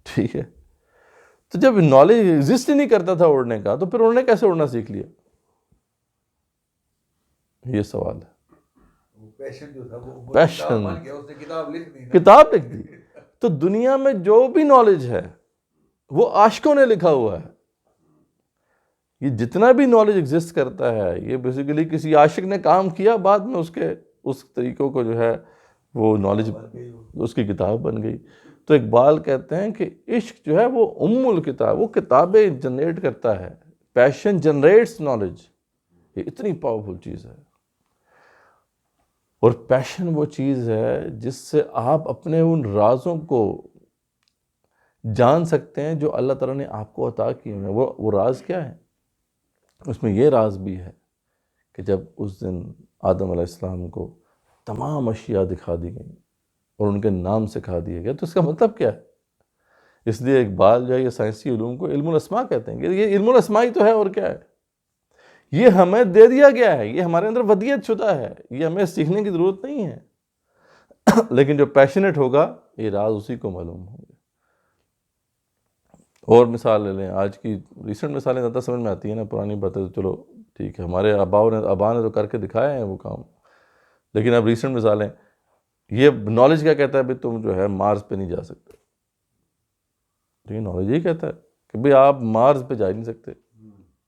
ٹھیک ہے. تو جب نالج ایگزسٹ ہی نہیں کرتا تھا اڑنے کا تو پھر انہوں نے کیسے اڑنا سیکھ لیا؟ یہ سوال ہے. پیشن کتاب لکھ دی. تو دنیا میں جو بھی نالج ہے وہ عاشقوں نے لکھا ہوا ہے. یہ جتنا بھی نالج ایگزسٹ کرتا ہے یہ بیسیکلی کسی عاشق نے کام کیا, بعد میں اس طریقوں کو جو ہے وہ نالج اس کی کتاب بن گئی. تو اقبال کہتے ہیں کہ عشق جو ہے وہ الکتاب, وہ کتابیں جنریٹ کرتا ہے. پیشن جنریٹس نالج. یہ اتنی پاورفل چیز ہے. اور پیشن وہ چیز ہے جس سے آپ اپنے ان رازوں کو جان سکتے ہیں جو اللہ تعالیٰ نے آپ کو عطا کیے ہیں. وہ راز کیا ہے؟ اس میں یہ راز بھی ہے کہ جب اس دن آدم علیہ السلام کو تمام اشیاء دکھا دی گئیں اور ان کے نام سکھا دیے گئے, تو اس کا مطلب کیا ہے؟ اس لیے اقبال جو ہے یہ سائنسی علوم کو علم الاسماء کہتے ہیں کہ یہ علم الاسماء ہی تو ہے, اور کیا ہے. یہ ہمیں دے دیا گیا ہے, یہ ہمارے اندر ودیت شدہ ہے, یہ ہمیں سیکھنے کی ضرورت نہیں ہے. لیکن جو پیشنیٹ ہوگا یہ راز اسی کو معلوم ہوں گے. اور مثال لے لیں, آج کی ریسنٹ مثالیں زیادہ سمجھ میں آتی ہیں نا, پرانی باتیں تو چلو ٹھیک ہے, ہمارے آبا نے تو کر کے دکھائے ہیں وہ کام. لیکن اب ریسنٹ مثالیں, یہ نالج کیا کہتا ہے بھئی تم جو ہے مارس پہ نہیں جا سکتے. یہ نالج یہی کہتا ہے کہ بھئی آپ مارس پہ جا ہی نہیں سکتے,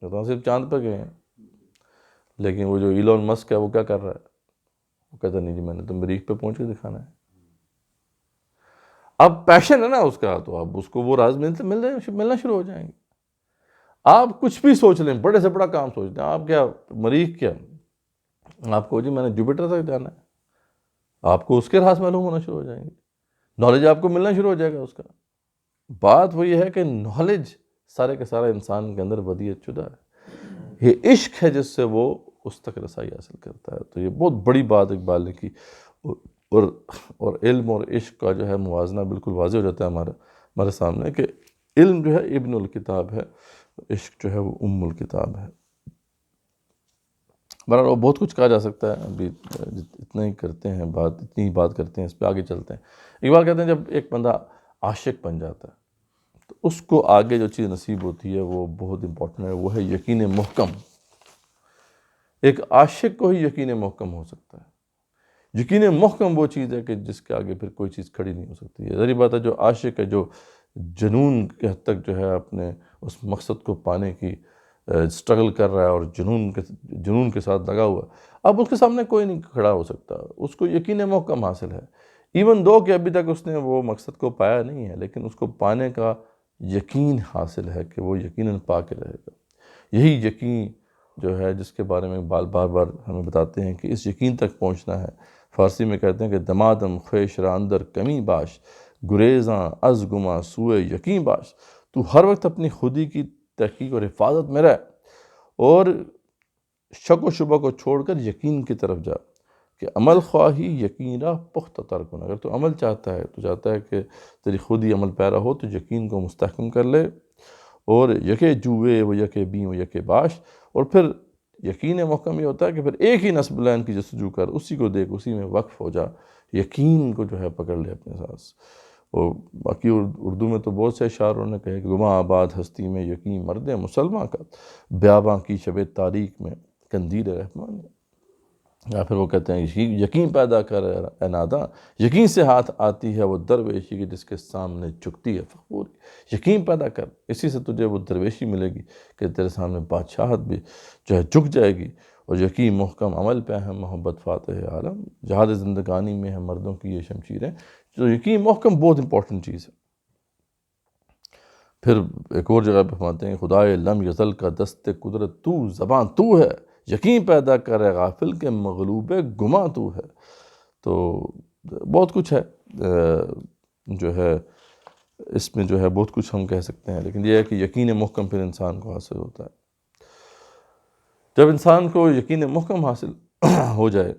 تو صرف چاند پہ گئے ہیں. لیکن وہ جو ایلون مسک ہے وہ کیا کر رہا ہے؟ وہ کہتا نہیں جی میں نے تو مریخ پہ پہنچ کے دکھانا ہے. اب پیشن ہے نا اس کا, تو اب اس کو وہ راز ملنا شروع ہو جائیں گے. آپ کچھ بھی سوچ لیں, بڑے سے بڑا کام سوچ لیں, آپ کیا مریخ کیا, آپ کو جی میں نے جوپیٹر تک جانا ہے, آپ کو اس کے راز معلوم ہونا شروع ہو جائیں گے. نالج آپ کو ملنا شروع ہو جائے گا اس کا. بات وہ یہ ہے کہ نالج سارے کے سارا انسان کے اندر ودیت شدہ ہے. یہ عشق ہے جس سے وہ اس تک رسائی حاصل کرتا ہے. تو یہ بہت بڑی بات اقبال نے کی. اور علم اور عشق کا جو ہے موازنہ بالکل واضح ہو جاتا ہے ہمارے سامنے کہ علم جو ہے ابن الکتاب ہے, عشق جو ہے وہ الکتاب ہے. بہرحال وہ بہت کچھ کہا جا سکتا ہے, ابھی اتنا ہی کرتے ہیں بات, اتنی ہی بات کرتے ہیں, اس پہ آگے چلتے ہیں. اقبال کہتے ہیں جب ایک بندہ عاشق بن جاتا ہے تو اس کو آگے جو چیز نصیب ہوتی ہے وہ بہت امپورٹنٹ ہے, وہ ہے یقین محکم. ایک عاشق کو ہی یقین محکم ہو سکتا ہے. یقین محکم وہ چیز ہے کہ جس کے آگے پھر کوئی چیز کھڑی نہیں ہو سکتی ہے. ظاہر بات ہے جو عاشق ہے, جو جنون کے حد تک جو ہے اپنے اس مقصد کو پانے کی سٹرگل کر رہا ہے اور جنون کے ساتھ لگا ہوا ہے, اب اس کے سامنے کوئی نہیں کھڑا ہو سکتا. اس کو یقین محکم حاصل ہے, ایون دو کہ ابھی تک اس نے وہ مقصد کو پایا نہیں ہے, لیکن اس کو پانے کا یقین حاصل ہے کہ وہ یقیناً پا کے رہے گا. یہی یقین جو ہے جس کے بارے میں بار بار ہمیں بتاتے ہیں کہ اس یقین تک پہنچنا ہے. فارسی میں کہتے ہیں کہ دمادم خویش را اندر کمی باش, گریزاں از گما سوئے یقین باش. تو ہر وقت اپنی خودی کی تحقیق اور حفاظت میں رہ, اور شک و شبہ کو چھوڑ کر یقین کی طرف جا, کہ عمل خواہی یقین را پختہ تر کن. اگر تو عمل چاہتا ہے, تو چاہتا ہے کہ تیری خودی عمل پیرا ہو, تو یقین کو مستحکم کر لے. اور یکے جوئے و یکے بیں و یکے باش. اور پھر یقین محکم یہ ہوتا ہے کہ پھر ایک ہی نصب لین کی جستجو کر, اسی کو دیکھ, اسی میں وقف ہو جا, یقین کو جو ہے پکڑ لے اپنے ساتھ. اور باقی اردو میں تو بہت سے اشعار انہوں نے کہے کہ گماں آباد ہستی میں یقین مرد مسلمان کا, بیاباں کی شب تاریک میں قندیل رحمان. یا پھر وہ کہتے ہیں یقین پیدا کر اے ناداں, یقین سے ہاتھ آتی ہے وہ درویشی کی جس کے سامنے جھکتی ہے فخوری. یقین پیدا کر, اسی سے تجھے وہ درویشی ملے گی کہ تیرے سامنے بادشاہت بھی جو ہے جھک جائے گی. اور یقین محکم عمل پہ ہے محبت فاتح عالم, جہاد زندگانی میں ہے مردوں کی یہ شمشیریں. تو یقین محکم بہت امپورٹنٹ چیز ہے. پھر ایک اور جگہ پہ فرماتے ہیں خدائے لم یزل کا دست قدرت تو, زبان تو ہے, یقین پیدا کرے غافل کے مغلوب گماں تو ہے. تو بہت کچھ ہے جو ہے اس میں, جو ہے بہت کچھ ہم کہہ سکتے ہیں, لیکن یہ ہے کہ یقین محکم پھر انسان کو حاصل ہوتا ہے. جب انسان کو یقین محکم حاصل ہو جائے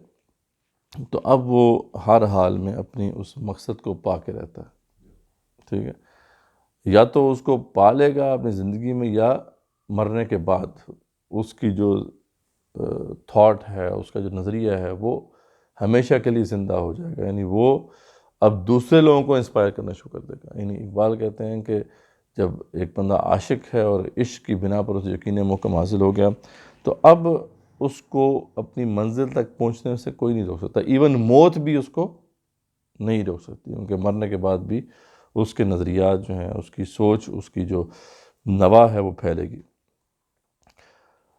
تو اب وہ ہر حال میں اپنی اس مقصد کو پا کے رہتا ہے. ٹھیک ہے، یا تو اس کو پالے گا اپنی زندگی میں، یا مرنے کے بعد اس کی جو تھاٹ ہے، اس کا جو نظریہ ہے، وہ ہمیشہ کے لیے زندہ ہو جائے گا. یعنی وہ اب دوسرے لوگوں کو انسپائر کرنا شروع کر دے گا. یعنی اقبال کہتے ہیں کہ جب ایک بندہ عاشق ہے اور عشق کی بنا پر اسے یقین محکم حاصل ہو گیا، تو اب اس کو اپنی منزل تک پہنچنے سے کوئی نہیں روک سکتا. ایون موت بھی اس کو نہیں روک سکتی، کیونکہ مرنے کے بعد بھی اس کے نظریات جو ہیں، اس کی سوچ، اس کی جو نوا ہے وہ پھیلے گی.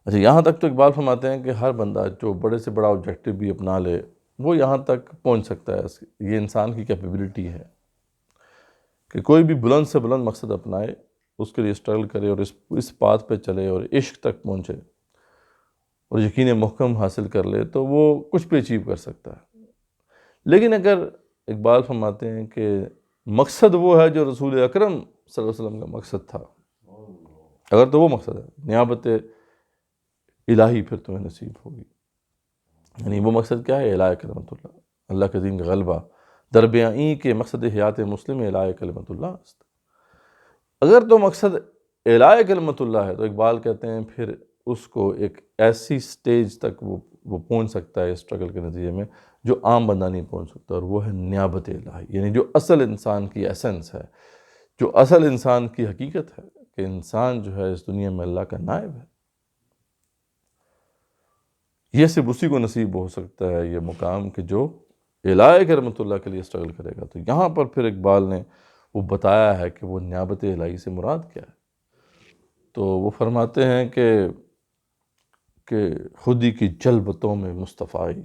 اچھا، یہاں تک تو اقبال فرماتے ہیں کہ ہر بندہ جو بڑے سے بڑا آبجیکٹو بھی اپنا لے وہ یہاں تک پہنچ سکتا ہے. یہ انسان کی کیپیبلٹی ہے کہ کوئی بھی بلند سے بلند مقصد اپنائے، اس کے لیے اسٹرگل کرے اور اس پاتھ پہ چلے اور عشق تک پہنچے اور یقین محکم حاصل کر لے، تو وہ کچھ بھی اچیو کر سکتا ہے. لیکن اگر اقبال فرماتے ہیں کہ مقصد وہ ہے جو رسول اکرم صلی اللہ علیہ وسلم کا مقصد تھا، اگر تو وہ مقصد ہے، نیابت الہی پھر تمہیں نصیب ہوگی. یعنی وہ مقصد کیا ہے؟ الہ کلمت اللہ، اللہ کے دین کا غلبہ. دربیائی کے مقصد حیات مسلم الہ کلمت اللہ است. اگر تو مقصد الہ کلمت اللہ ہے تو اقبال کہتے ہیں پھر اس کو ایک ایسی سٹیج تک وہ پہنچ سکتا ہے اسٹرگل کے نتیجے میں جو عام بندہ نہیں پہنچ سکتا، اور وہ ہے نیابت الہی. یعنی جو اصل انسان کی ایسنس ہے، جو اصل انسان کی حقیقت ہے کہ انسان جو ہے اس دنیا میں اللہ کا نائب ہے. یہ صرف اسی کو نصیب ہو سکتا ہے یہ مقام کہ جو الہ کے رحمت اللہ کے لیے اسٹرگل کرے گا. تو یہاں پر پھر اقبال نے وہ بتایا ہے کہ وہ نیابت الہی سے مراد کیا ہے. تو وہ فرماتے ہیں کہ خودی کی جلوتوں میں مصطفائی،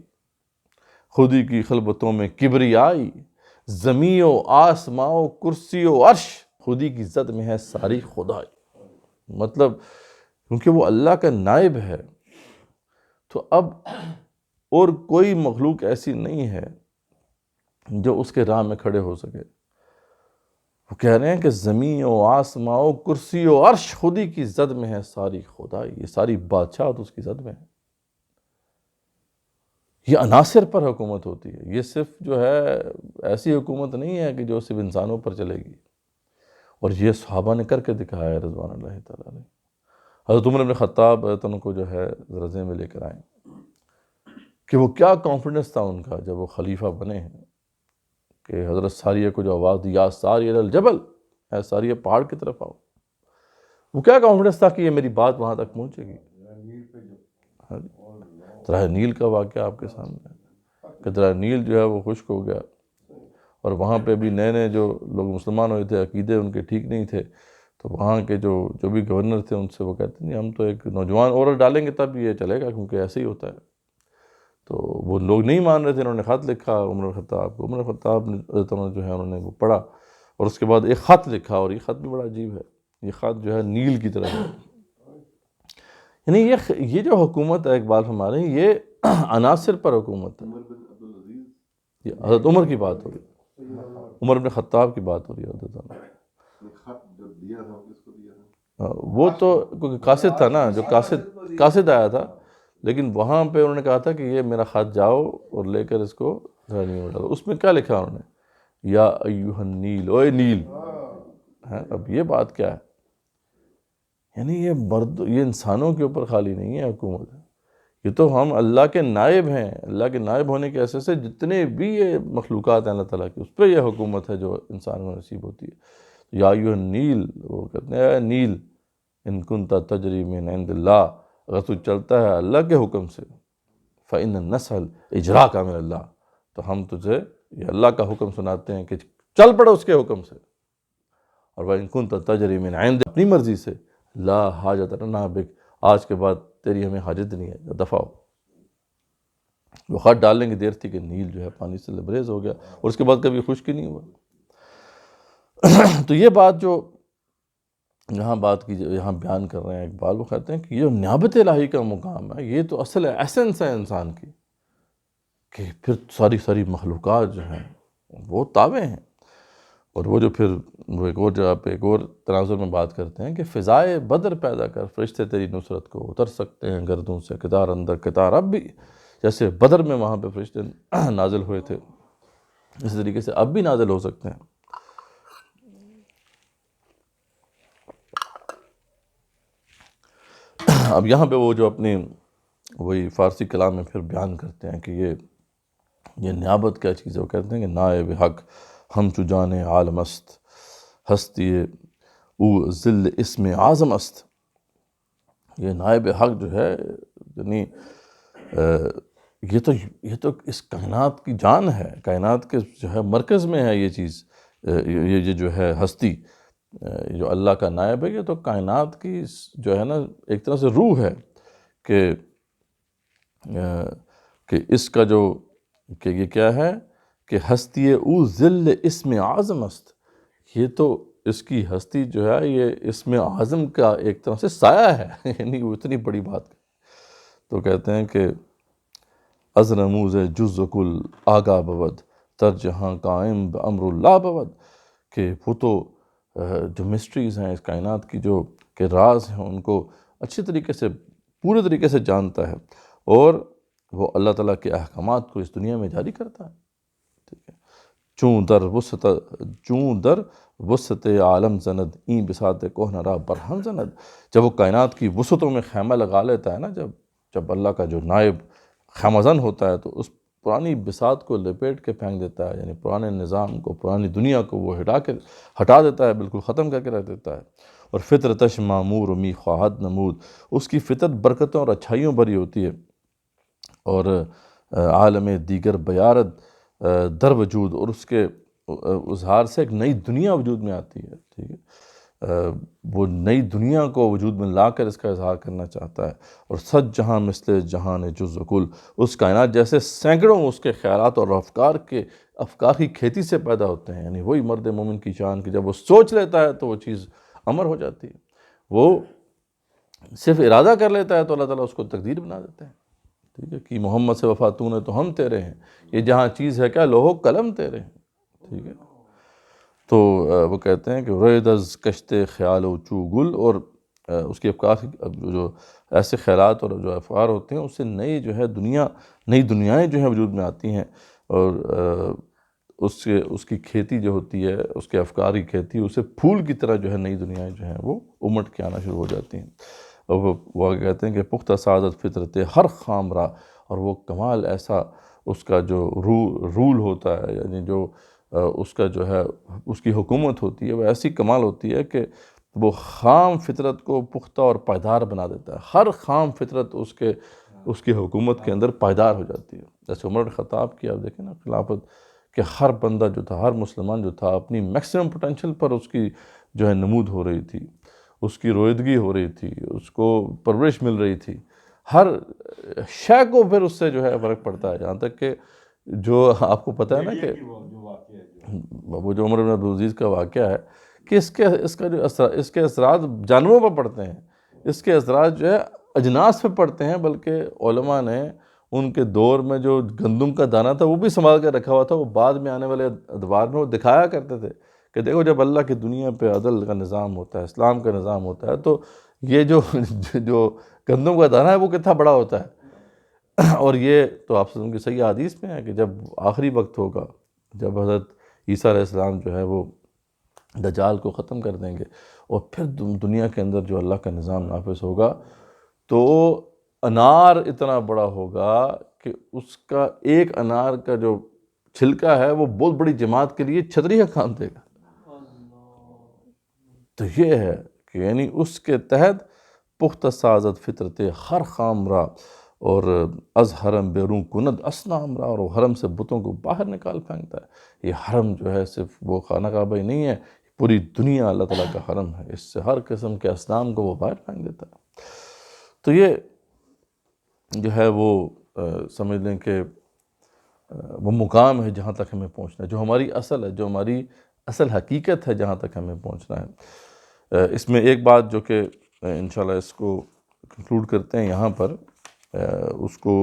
خودی کی خلوتوں میں کبریائی، زمین و آسماں و کرسی و عرش، خودی کی زد میں ہے ساری خدائی. مطلب کیونکہ وہ اللہ کا نائب ہے تو اب اور کوئی مخلوق ایسی نہیں ہے جو اس کے راہ میں کھڑے ہو سکے. وہ کہہ رہے ہیں کہ زمین و آسماں و کرسی و عرش خودی کی زد میں ہے ساری خدائی. یہ ساری بادشاہت اس کی زد میں ہے. یہ عناصر پر حکومت ہوتی ہے. یہ صرف جو ہے ایسی حکومت نہیں ہے کہ جو صرف انسانوں پر چلے گی. اور یہ صحابہ نے کر کے دکھایا ہے رضوان اللہ تعالیٰ نے. حضرت عمر بن خطاب ان کو جو ہے رضے میں لے کر آئیں کہ وہ کیا کانفیڈنس تھا ان کا جب وہ خلیفہ بنے ہیں کہ حضرت ساریہ کو جو آواز دی یا ساریہ الجبل، اے ساریہ پہاڑ کی طرف آؤ. وہ کیا کانفیڈنس تھا کہ یہ میری بات وہاں تک پہنچے گی. دریا نیل کا واقعہ آپ کے سامنے ہے کہ دریا نیل جو ہے وہ خشک ہو گیا، اور وہاں پہ بھی نئے نئے جو لوگ مسلمان ہوئے تھے، عقیدے ان کے ٹھیک نہیں تھے، تو وہاں کے جو بھی گورنر تھے ان سے وہ کہتے ہیں ہم تو ایک نوجوان عورت ڈالیں گے تب یہ چلے گا، کیونکہ ایسے ہی ہوتا ہے. تو وہ لوگ نہیں مان رہے تھے. انہوں نے خط لکھا عمر خطاب کو. عمر خطاب نے حضرت عمر جو ہے انہوں نے وہ پڑھا، اور اس کے بعد ایک خط لکھا، اور یہ خط بھی بڑا عجیب ہے. یہ خط جو ہے نیل کی طرف ہے. یعنی یہ جو حکومت ہے اقبال فرما رہے ہیں یہ عناصر پر حکومت ہے. یہ حضرت عمر کی بات ہو رہی ہے، عمر بن خطاب کی بات ہو رہی ہے. حضرت وہ تو کیونکہ قاصد تھا نا، جو قاصد آیا تھا، لیکن وہاں پہ انہوں نے کہا تھا کہ یہ میرا خط جاؤ اور لے کر اس کو دھرنی میں ڈالو. اس میں کیا لکھا انہوں نے؟ یا ایوہ النیل، اوے نیل. اب یہ بات کیا ہے؟ یعنی یہ انسانوں کے اوپر خالی نہیں ہے حکومت، یہ تو ہم اللہ کے نائب ہیں. اللہ کے نائب ہونے کے ایسے سے جتنے بھی یہ مخلوقات ہیں اللہ تعالیٰ کی، اس پہ یہ حکومت ہے جو انسان کو نصیب ہوتی ہے. یا ایوہ النیل، وہ کہتے ہیں اے نیل ان کنت تجری من عند اللہ، اگر تو چلتا ہے اللہ کے حکم سے، فإن النسل اجراک من اللہ، تو ہم تجھے یہ اللہ کا حکم سناتے ہیں کہ چل پڑو اس کے حکم سے. اور وإن كنت تجری من عند، اپنی مرضی سے، لا حاجت لنا بک، آج کے بعد تیری ہمیں حاجت نہیں ہے، دفع ہو. وہ خط ڈالنے کی دیر تھی کہ نیل جو ہے پانی سے لبریز ہو گیا، اور اس کے بعد کبھی خشک ہی نہیں ہوا. تو یہ بات جو یہاں یہاں بیان کر رہے ہیں اقبال، وہ کہتے ہیں کہ یہ نیابت الہی کا مقام ہے، یہ تو اصل ایسنس ہے انسان کی، کہ پھر ساری مخلوقات جو ہیں وہ تابع ہیں. اور وہ جو پھر وہ ایک اور جگہ پہ ایک اور تناظر میں بات کرتے ہیں کہ فضائے بدر پیدا کر، فرشتے تیری نصرت کو اتر سکتے ہیں گردوں سے، کتار اندر کتار اب بھی. جیسے بدر میں وہاں پہ فرشتے نازل ہوئے تھے، اسی طریقے سے اب بھی نازل ہو سکتے ہیں. اب یہاں پہ وہ جو اپنی وہی فارسی کلام میں پھر بیان کرتے ہیں کہ یہ نیابت کیا چیز ہے. وہ کہتے ہیں کہ نائب حق ہم چو جانے عالم است، ہستی او ذل اسم اعظم است. یہ نائب حق جو ہے یعنی یہ تو اس کائنات کی جان ہے، کائنات کے جو ہے مرکز میں ہے یہ چیز. یہ جو ہے ہستی جو اللہ کا نائب ہے، یہ تو کائنات کی جو ہے نا ایک طرح سے روح ہے کہ اس کا جو کہ یہ کیا ہے کہ ہستی او ذل اسم اعظم است. یہ تو اس کی ہستی جو ہے یہ اسم اعظم کا ایک طرح سے سایہ ہے یعنی وہ اتنی بڑی بات. تو کہتے ہیں کہ از رموز جز کل آگاہ بود تر جہاں قائم بامر اللہ بود. کہ وہ تو جو مسٹریز ہیں اس کائنات کی جو کہ راز ہیں ان کو اچھی طریقے سے پورے طریقے سے جانتا ہے، اور وہ اللہ تعالیٰ کے احکامات کو اس دنیا میں جاری کرتا ہے. ٹھیک ہے. چون در وسط عالم زند این بساط کوہ را برہم زند. جب وہ کائنات کی وسعتوں میں خیمہ لگا لیتا ہے نا، جب اللہ کا جو نائب خیمہ زن ہوتا ہے تو اس پرانی بساط کو لپیٹ کے پھینک دیتا ہے، یعنی پرانے نظام کو، پرانی دنیا کو وہ ہٹا دیتا ہے، بالکل ختم کر کے رکھ دیتا ہے. اور فطرتش معمور و می خواہد نمود. اس کی فطرت برکتوں اور اچھائیوں بھری ہوتی ہے، اور عالم دیگر بیارد در وجود، اور اس کے اظہار سے ایک نئی دنیا وجود میں آتی ہے. ٹھیک ہے. وہ نئی دنیا کو وجود میں لا کر اس کا اظہار کرنا چاہتا ہے. اور سچ جہاں مثل جہان جز کل. اس کائنات جیسے سینکڑوں اس کے خیالات اور افکار کی کھیتی سے پیدا ہوتے ہیں. یعنی وہی مرد مومن کی شان کہ جب وہ سوچ لیتا ہے تو وہ چیز امر ہو جاتی ہے. وہ صرف ارادہ کر لیتا ہے تو اللہ تعالیٰ اس کو تقدیر بنا دیتے ہیں. ٹھیک ہے. کہ محمد سے وفا تو نے تو ہم تیرے ہیں. یہ جہاں چیز ہے کیا لوح و قلم تیرے ہیں. ٹھیک ہے. تو وہ کہتے ہیں کہ روید از کشت خیال و چو گل. اور اس کے افکار جو ایسے خیالات اور جو افکار ہوتے ہیں اس سے نئی دنیایں جو ہیں وجود میں آتی ہیں. اور اس کی کھیتی جو ہوتی ہے، اس کے افکار کی کھیتی، اسے پھول کی طرح جو ہے نئی دنیایں جو ہیں وہ امٹ کے آنا شروع ہو جاتی ہیں. اور وہ کہتے ہیں کہ پختہ سعادت فطرت ہر خام را. اور وہ کمال ایسا اس کا جو رول ہوتا ہے، یعنی جو اس کا جو ہے اس کی حکومت ہوتی ہے، وہ ایسی کمال ہوتی ہے کہ وہ خام فطرت کو پختہ اور پائیدار بنا دیتا ہے. ہر خام فطرت اس کی حکومت کے اندر پائیدار ہو جاتی ہے. جیسے عمر بن خطاب کی آپ دیکھیں نا خلافت، کہ ہر بندہ جو تھا، ہر مسلمان جو تھا اپنی میکسیمم پوٹینشل پر اس کی جو ہے نمود ہو رہی تھی، اس کی رویدگی ہو رہی تھی، اس کو پرورش مل رہی تھی. ہر شے کو پھر اس سے جو ہے فرق پڑتا ہے. یہاں تک کہ جو آپ کو پتہ ہے نا کہ وہ جو عمر بن عبدالعزیز کا واقعہ ہے کہ اس کے اثرات جانوروں پر پڑتے ہیں، اس کے اثرات جو ہے اجناس پہ پڑتے ہیں. بلکہ علماء نے ان کے دور میں جو گندم کا دانہ تھا وہ بھی سنبھال کے رکھا ہوا تھا. وہ بعد میں آنے والے ادوار میں وہ دکھایا کرتے تھے کہ دیکھو جب اللہ کی دنیا پہ عدل کا نظام ہوتا ہے، اسلام کا نظام ہوتا ہے، تو یہ جو گندم کا دانہ ہے وہ کتنا بڑا ہوتا ہے. اور یہ تو آپ کی صحیح حدیث میں ہے کہ جب آخری وقت ہوگا، جب حضرت عیسیٰ علیہ السلام جو ہے وہ دجال کو ختم کر دیں گے اور پھر دنیا کے اندر جو اللہ کا نظام نافذ ہوگا، تو انار اتنا بڑا ہوگا کہ اس کا ایک انار کا جو چھلکا ہے وہ بہت بڑی جماعت کے لیے چھتری کا کام دے گا. تو یہ ہے کہ یعنی اس کے تحت پختہ سازت فطرت ہر خام را. اور از حرم بیرون کند اسنام را. اور وہ حرم سے بتوں کو باہر نکال پھینکتا ہے. یہ حرم جو ہے صرف وہ خانہ کعبہ ہی نہیں ہے، پوری دنیا اللہ تعالیٰ کا حرم ہے. اس سے ہر قسم کے اسنام کو وہ باہر پھینک دیتا ہے. تو یہ جو ہے وہ سمجھ لیں کہ وہ مقام ہے جہاں تک ہمیں پہنچنا ہے، جو ہماری اصل ہے، جو ہماری اصل حقیقت ہے، جہاں تک ہمیں پہنچنا ہے. اس میں ایک بات جو کہ انشاءاللہ اس کو کنکلوڈ کرتے ہیں یہاں پر، اس کو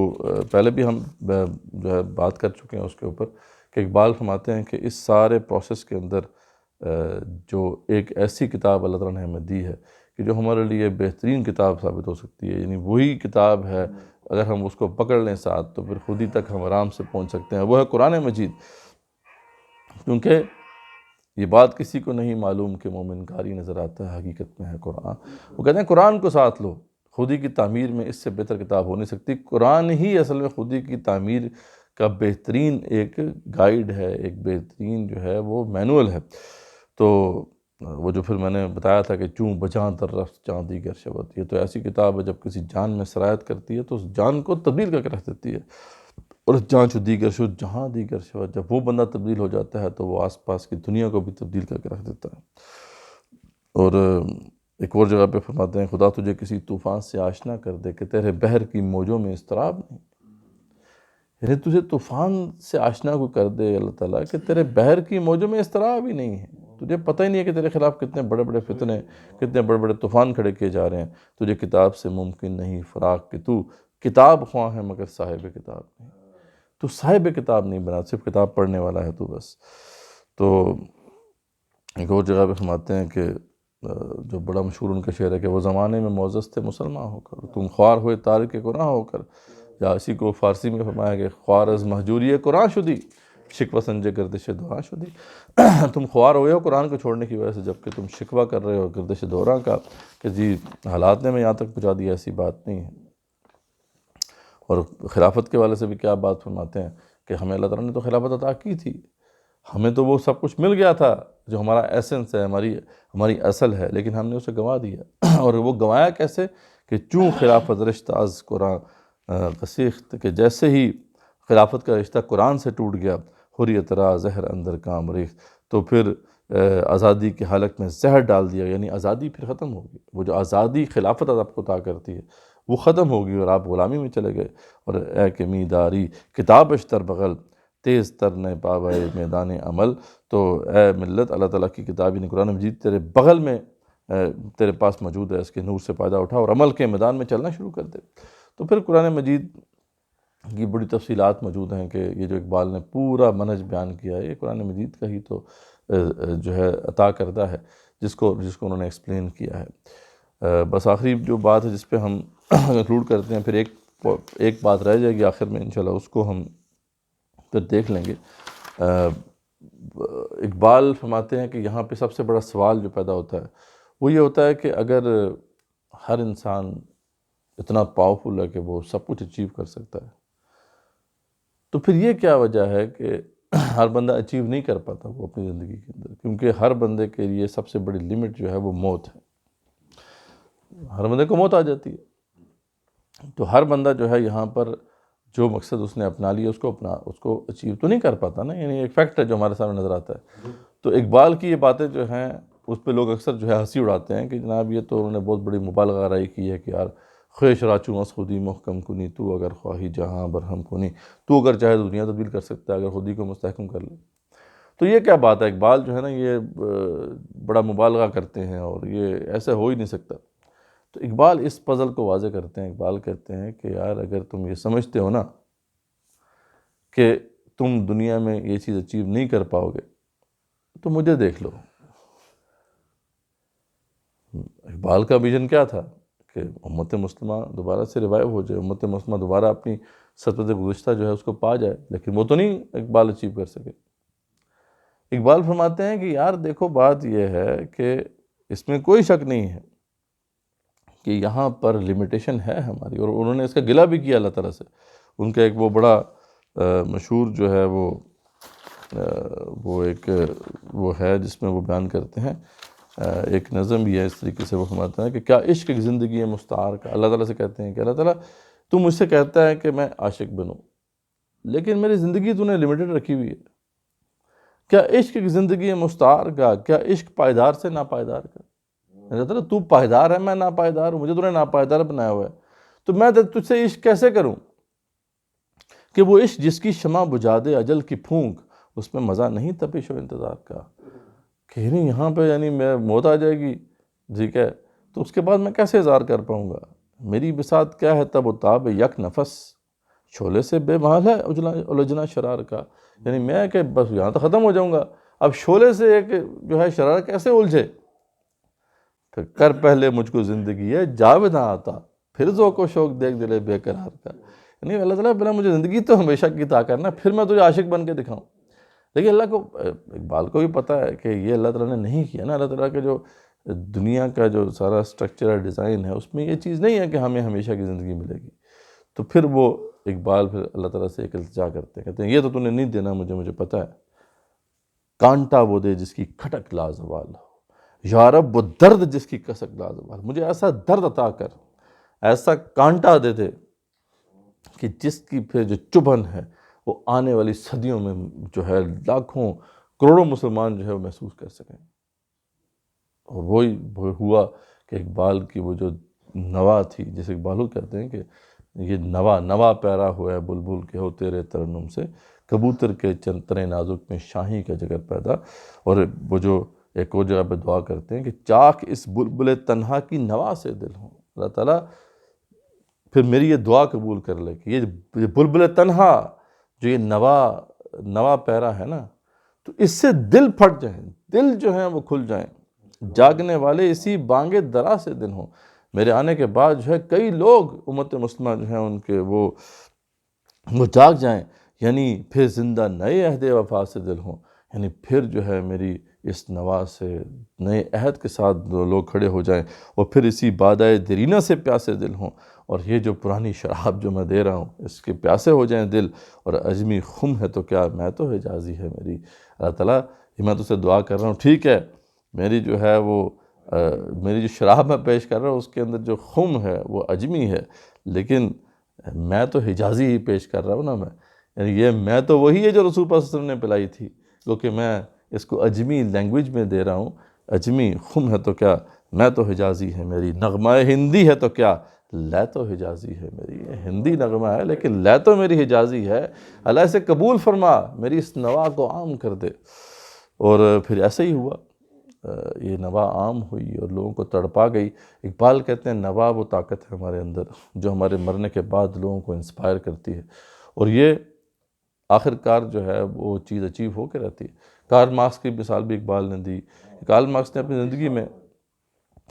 پہلے بھی ہم جو ہے بات کر چکے ہیں اس کے اوپر، کہ اقبال فرماتے ہیں کہ اس سارے پروسیس کے اندر جو ایک ایسی کتاب اللہ تعالیٰ نے ہمیں دی ہے کہ جو ہمارے لیے بہترین کتاب ثابت ہو سکتی ہے. یعنی وہی کتاب ہے، اگر ہم اس کو پکڑ لیں ساتھ تو پھر خود ہی تک ہم آرام سے پہنچ سکتے ہیں. وہ ہے قرآن مجید. کیونکہ یہ بات کسی کو نہیں معلوم کہ مومن کاری نظر آتا ہے، حقیقت میں ہے قرآن. وہ کہتے ہیں قرآن کو ساتھ لو. خودی کی تعمیر میں اس سے بہتر کتاب ہو نہیں سکتی۔ قرآن ہی اصل میں خودی کی تعمیر کا بہترین ایک گائیڈ ہے، ایک بہترین جو ہے وہ مینول ہے۔ تو وہ جو پھر میں نے بتایا تھا کہ چوں بجاں در رفت جاں دیگر شود، یہ تو ایسی کتاب ہے جب کسی جان میں سرایت کرتی ہے تو اس جان کو تبدیل کر کے رکھ دیتی ہے، اور جہاں چو دیگر شود جہاں دیگر شود، جب وہ بندہ تبدیل ہو جاتا ہے تو وہ آس پاس کی دنیا کو بھی تبدیل کر کے رکھ دیتا ہے۔ اور ایک اور جگہ پہ فرماتے ہیں خدا تجھے کسی طوفان سے آشنا کر دے کہ تیرے بحر کی موجوں میں اضطراب نہیں، یعنی تجھے طوفان سے آشنا کو کر دے اللہ تعالیٰ کہ تیرے بحر کی موجوں میں اضطراب ہی نہیں ہے، تجھے پتہ ہی نہیں ہے کہ تیرے خلاف کتنے بڑے بڑے فتنے، کتنے بڑے بڑے طوفان کھڑے کیے جا رہے ہیں، تجھے کتاب سے ممکن نہیں فراق کہ تو کتاب خواہ ہے مگر صاحب کتاب نہیں، تو صاحب کتاب نہیں بنا، صرف کتاب پڑھنے والا ہے تو بس۔ تو ایک اور جگہ پہ فرماتے ہیں کہ جو بڑا مشہور ان کا شعر ہے کہ وہ زمانے میں معزز تھے مسلمان ہو کر، تم خوار ہوئے تارک قرآن ہو کر، یا اسی کو فارسی میں فرمایا کہ خوار از مہجوری قرآن شدی، شکوہ سنجے گردش دوران شدی، تم خوار ہوئے ہو قرآن کو چھوڑنے کی وجہ سے، جبکہ تم شکوہ کر رہے ہو گردش دوران کا کہ جی حالات نے میں یہاں تک پہنچا دیا، ایسی بات نہیں ہے۔ اور خلافت کے والے سے بھی کیا بات فرماتے ہیں کہ ہمیں اللہ تعالیٰ نے تو خلافت عطا کی تھی، ہمیں تو وہ سب کچھ مل گیا تھا جو ہمارا ایسنس ہے، ہماری اصل ہے، لیکن ہم نے اسے گنوا دیا۔ اور وہ گنوایا کیسے کہ چوں خلافت رشتہ از قرآن قسیخت، کہ جیسے ہی خلافت کا رشتہ قرآن سے ٹوٹ گیا، حریت را زہر اندر کام ریخت، تو پھر آزادی کی حالت میں زہر ڈال دیا، یعنی آزادی پھر ختم ہوگی، وہ جو آزادی خلافت آپ کو عطا کرتی ہے وہ ختم ہوگی اور آپ غلامی میں چلے گئے۔ اور اے کہ میداری کتاب اشتر بغل تیز تر نے پاوے میدان عمل، تو اے ملت اللہ تعالیٰ کی کتاب یعنی قرآن مجید تیرے بغل میں تیرے پاس موجود ہے، اس کے نور سے فائدہ اٹھا اور عمل کے میدان میں چلنا شروع کر دے۔ تو پھر قرآن مجید کی بڑی تفصیلات موجود ہیں کہ یہ جو اقبال نے پورا منہج بیان کیا ہے یہ قرآن مجید کا ہی تو جو ہے عطا کردہ ہے، جس کو انہوں نے ایکسپلین کیا ہے۔ بس آخری جو بات ہے جس پہ ہم کنکلوڈ کرتے ہیں، پھر ایک بات رہ جائے گی آخر میں انشاءاللہ، اس کو ہم پھر دیکھ لیں گے۔ اقبال فرماتے ہیں کہ یہاں پہ سب سے بڑا سوال جو پیدا ہوتا ہے وہ یہ ہوتا ہے کہ اگر ہر انسان اتنا پاورفل ہے کہ وہ سب کچھ اچیو کر سکتا ہے، تو پھر یہ کیا وجہ ہے کہ ہر بندہ اچیو نہیں کر پاتا وہ اپنی زندگی کے اندر؟ کیونکہ ہر بندے کے لیے سب سے بڑی لمٹ جو ہے وہ موت ہے، ہر بندے کو موت آ جاتی ہے، تو ہر بندہ جو ہے یہاں پر جو مقصد اس نے اپنا لیا اس کو اچیو تو نہیں کر پاتا نا، یعنی ایک فیکٹ ہے جو ہمارے سامنے نظر آتا ہے۔ تو اقبال کی یہ باتیں جو ہیں اس پہ لوگ اکثر جو ہے ہنسی اڑاتے ہیں کہ جناب یہ تو انہوں نے بہت بڑی مبالغہ آرائی کی ہے کہ یار خویش راچوں از خودی محکم کنی، تو اگر خواہی جہاں برہم کنی، تو اگر چاہے تو دنیا تبدیل کر سکتا ہے اگر خودی کو مستحکم کر لے۔ تو یہ کیا بات ہے، اقبال جو ہے نا یہ بڑا مبالغہ کرتے ہیں اور یہ ایسے ہو ہی نہیں سکتا۔ تو اقبال اس پزل کو واضح کرتے ہیں، اقبال کہتے ہیں کہ یار اگر تم یہ سمجھتے ہو نا کہ تم دنیا میں یہ چیز اچیو نہیں کر پاؤ گے تو مجھے دیکھ لو۔ اقبال کا ویژن کیا تھا کہ امت مسلمہ دوبارہ سے ریوائیو ہو جائے، امت مسلمہ دوبارہ اپنی سطوت گزشتہ جو ہے اس کو پا جائے، لیکن وہ تو نہیں اقبال اچیو کر سکے۔ اقبال فرماتے ہیں کہ یار دیکھو بات یہ ہے کہ اس میں کوئی شک نہیں ہے کہ یہاں پر لمیٹیشن ہے ہماری، اور انہوں نے اس کا گلہ بھی کیا اللہ تعالیٰ سے۔ ان کا ایک وہ بڑا مشہور جو ہے وہ ہے جس میں وہ بیان کرتے ہیں، ایک نظم بھی ہے اس طریقے سے، وہ فرماتا ہے کہ کیا عشق ایک زندگی ہے مستعار کا، اللہ تعالیٰ سے کہتے ہیں کہ اللہ تعالیٰ تو مجھ سے کہتا ہے کہ میں عاشق بنوں، لیکن میری زندگی تو نے لمیٹڈ رکھی ہوئی ہے۔ کیا عشق ایک زندگی ہے مستعار کا، کیا عشق پائیدار سے ناپائیدار کا، اللہ تعالیٰ تو پائیدار ہے میں ناپائیدار ہوں، مجھے تو نے ناپائیدار بنایا ہوا ہے، تو میں تجھ سے عشق کیسے کروں کہ وہ عشق جس کی شمع بجھا دے اجل کی پھونک، اس میں مزہ نہیں تپش و انتظار کا، کہ نہیں یہاں پہ یعنی میں موت آ جائے گی، ٹھیک ہے، تو اس کے بعد میں کیسے اظہار کر پاؤں گا، میری بساط کیا ہے تب و تاب یک نفس، شعلے سے بے محال ہے الجھنا شرار کا، یعنی میں کہ بس یہاں تو ختم ہو جاؤں گا، اب شعلے سے ایک جو ہے شرار کیسے الجھے، پھر کر پہلے مجھ کو زندگی ہے جاوید نہ آتا، پھر ذوق و شوق دیکھ دلے بے قرار کا، یعنی اللہ تعالیٰ پہلے مجھے زندگی تو ہمیشہ کی عطا کرنا، پھر میں تجھے عاشق بن کے دکھاؤں۔ لیکن اللہ کو، اقبال کو بھی پتہ ہے کہ یہ اللہ تعالیٰ نے نہیں کیا نا، اللہ تعالیٰ کے جو دنیا کا جو سارا سٹرکچر ڈیزائن ہے اس میں یہ چیز نہیں ہے کہ ہمیں ہمیشہ کی زندگی ملے گی. تو پھر وہ اقبال پھر اللہ تعالیٰ سے ایک التجا کرتے ہیں، کہتے ہیں یہ تو نے نہیں دینا مجھے پتہ ہے، کانٹا وہ دے جس کی کھٹک لازوال ہو، یا رب وہ درد جس کی کسک لازوال، مجھے ایسا درد عطا کر، ایسا کانٹا دے دے کہ جس کی پھر جو چبھن ہے وہ آنے والی صدیوں میں جو ہے لاکھوں کروڑوں مسلمان جو ہے وہ محسوس کر سکیں. اور وہی ہوا کہ اقبال کی وہ جو نوا تھی، جسے اقبال کہتے ہیں کہ یہ نوا پیرا ہوا ہے بلبل کے ہو تیرے ترنم سے، کبوتر کے چنترے نازک میں شاہی کا جگر پیدا. اور وہ جو ایک اور جگہ پہ دعا کرتے ہیں کہ چاک اس بلبل تنہا کی نوا سے دل ہوں. اللہ تعالیٰ پھر میری یہ دعا قبول کر لے کہ یہ بلبل تنہا جو یہ نوا پیرا ہے نا، تو اس سے دل پھٹ جائیں، دل جو ہیں وہ کھل جائیں، جاگنے والے اسی بانگ درا سے دن ہوں. میرے آنے کے بعد جو ہے کئی لوگ امت مسلمہ جو ہیں ان کے وہ جاگ جائیں، یعنی پھر زندہ نئے عہد وفا سے دل ہوں، یعنی پھر جو ہے میری اس نوا سے نئے عہد کے ساتھ لوگ کھڑے ہو جائیں، اور پھر اسی بادۂ درینہ سے پیاسے دل ہوں، اور یہ جو پرانی شراب جو میں دے رہا ہوں اس کے پیاسے ہو جائیں دل. اور عجمی خم ہے تو کیا، میں تو حجازی ہے میری. اللہ تعالیٰ یہ میں تو سے دعا کر رہا ہوں، ٹھیک ہے میری جو ہے وہ میری جو شراب میں پیش کر رہا ہوں اس کے اندر جو خم ہے وہ عجمی ہے، لیکن میں تو حجازی ہی پیش کر رہا ہوں نا. یعنی یہ میں تو وہی ہے جو رسول اللہ صلی اللہ علیہ وسلم نے پلائی تھی، کیونکہ میں اس کو عجمی لینگویج میں دے رہا ہوں. عجمی خم ہے تو کیا، میں تو حجازی ہے میری، نغمہ ہندی ہے تو کیا، لے تو حجازی ہے میری. یہ ہندی نغمہ ہے لیکن لے تو میری حجازی ہے. اللہ اسے قبول فرما، میری اس نوا کو عام کر دے. اور پھر ایسے ہی ہوا، یہ نوا عام ہوئی اور لوگوں کو تڑپا گئی. اقبال کہتے ہیں نوا وہ طاقت ہے ہمارے اندر جو ہمارے مرنے کے بعد لوگوں کو انسپائر کرتی ہے، اور یہ آخر کار جو ہے وہ چیز اچیو ہو کے رہتی ہے. کارل مارکس کی مثال بھی اقبال نے دی. کارل مارکس نے اپنی زندگی میں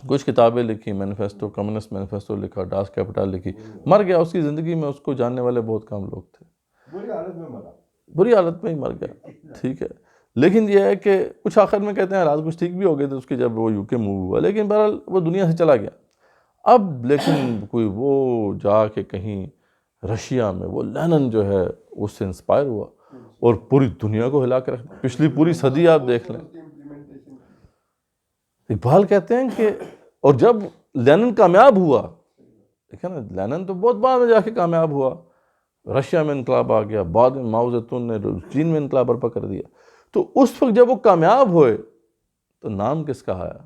کچھ کتابیں لکھی، مینیفیسٹو، کمیونسٹ مینیفیسٹو لکھا، ڈاس کیپٹل لکھی، مر گیا. اس کی زندگی میں اس کو جاننے والے بہت کم لوگ تھے، بری حالت میں ہی مر گیا، ٹھیک ہے. لیکن یہ ہے کہ کچھ آخر میں کہتے ہیں حالات کچھ ٹھیک بھی ہو گئے تھے اس کے جب وہ یو کے موو ہوا، لیکن بہرحال وہ دنیا سے چلا گیا. اب لیکن کوئی وہ جا کے کہیں رشیا میں وہ لینن جو ہے اس سے انسپائر ہوا اور پوری دنیا کو ہلا کے رکھ، پچھلی پوری صدی آپ دیکھ لیں. اقبال کہتے ہیں کہ اور جب لینن کامیاب ہوا، دیکھیں نا لینن تو بہت بعد میں جا کے کامیاب ہوا، رشیا میں انقلاب آ گیا، بعد میں ماؤ زیتون نے چین میں انقلاب برپا کر دیا. تو اس وقت جب وہ کامیاب ہوئے تو نام کس کا آیا؟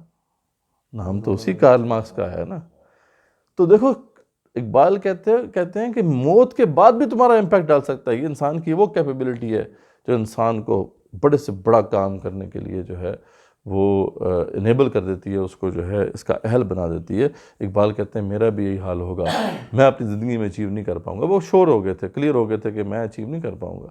نام تو اسی کارل مارکس کا ہے نا. تو دیکھو اقبال کہتے ہیں کہ موت کے بعد بھی تمہارا امپیکٹ ڈال سکتا ہے. یہ انسان کی وہ کیپیبلٹی ہے جو انسان کو بڑے سے بڑا کام کرنے کے لیے جو ہے وہ انیبل کر دیتی ہے، اس کو جو ہے اس کا اہل بنا دیتی ہے. اقبال کہتے ہیں میرا بھی یہی حال ہوگا، میں اپنی زندگی میں اچیو نہیں کر پاؤں گا. وہ شور ہو گئے تھے، کلیئر ہو گئے تھے کہ میں اچیو نہیں کر پاؤں گا.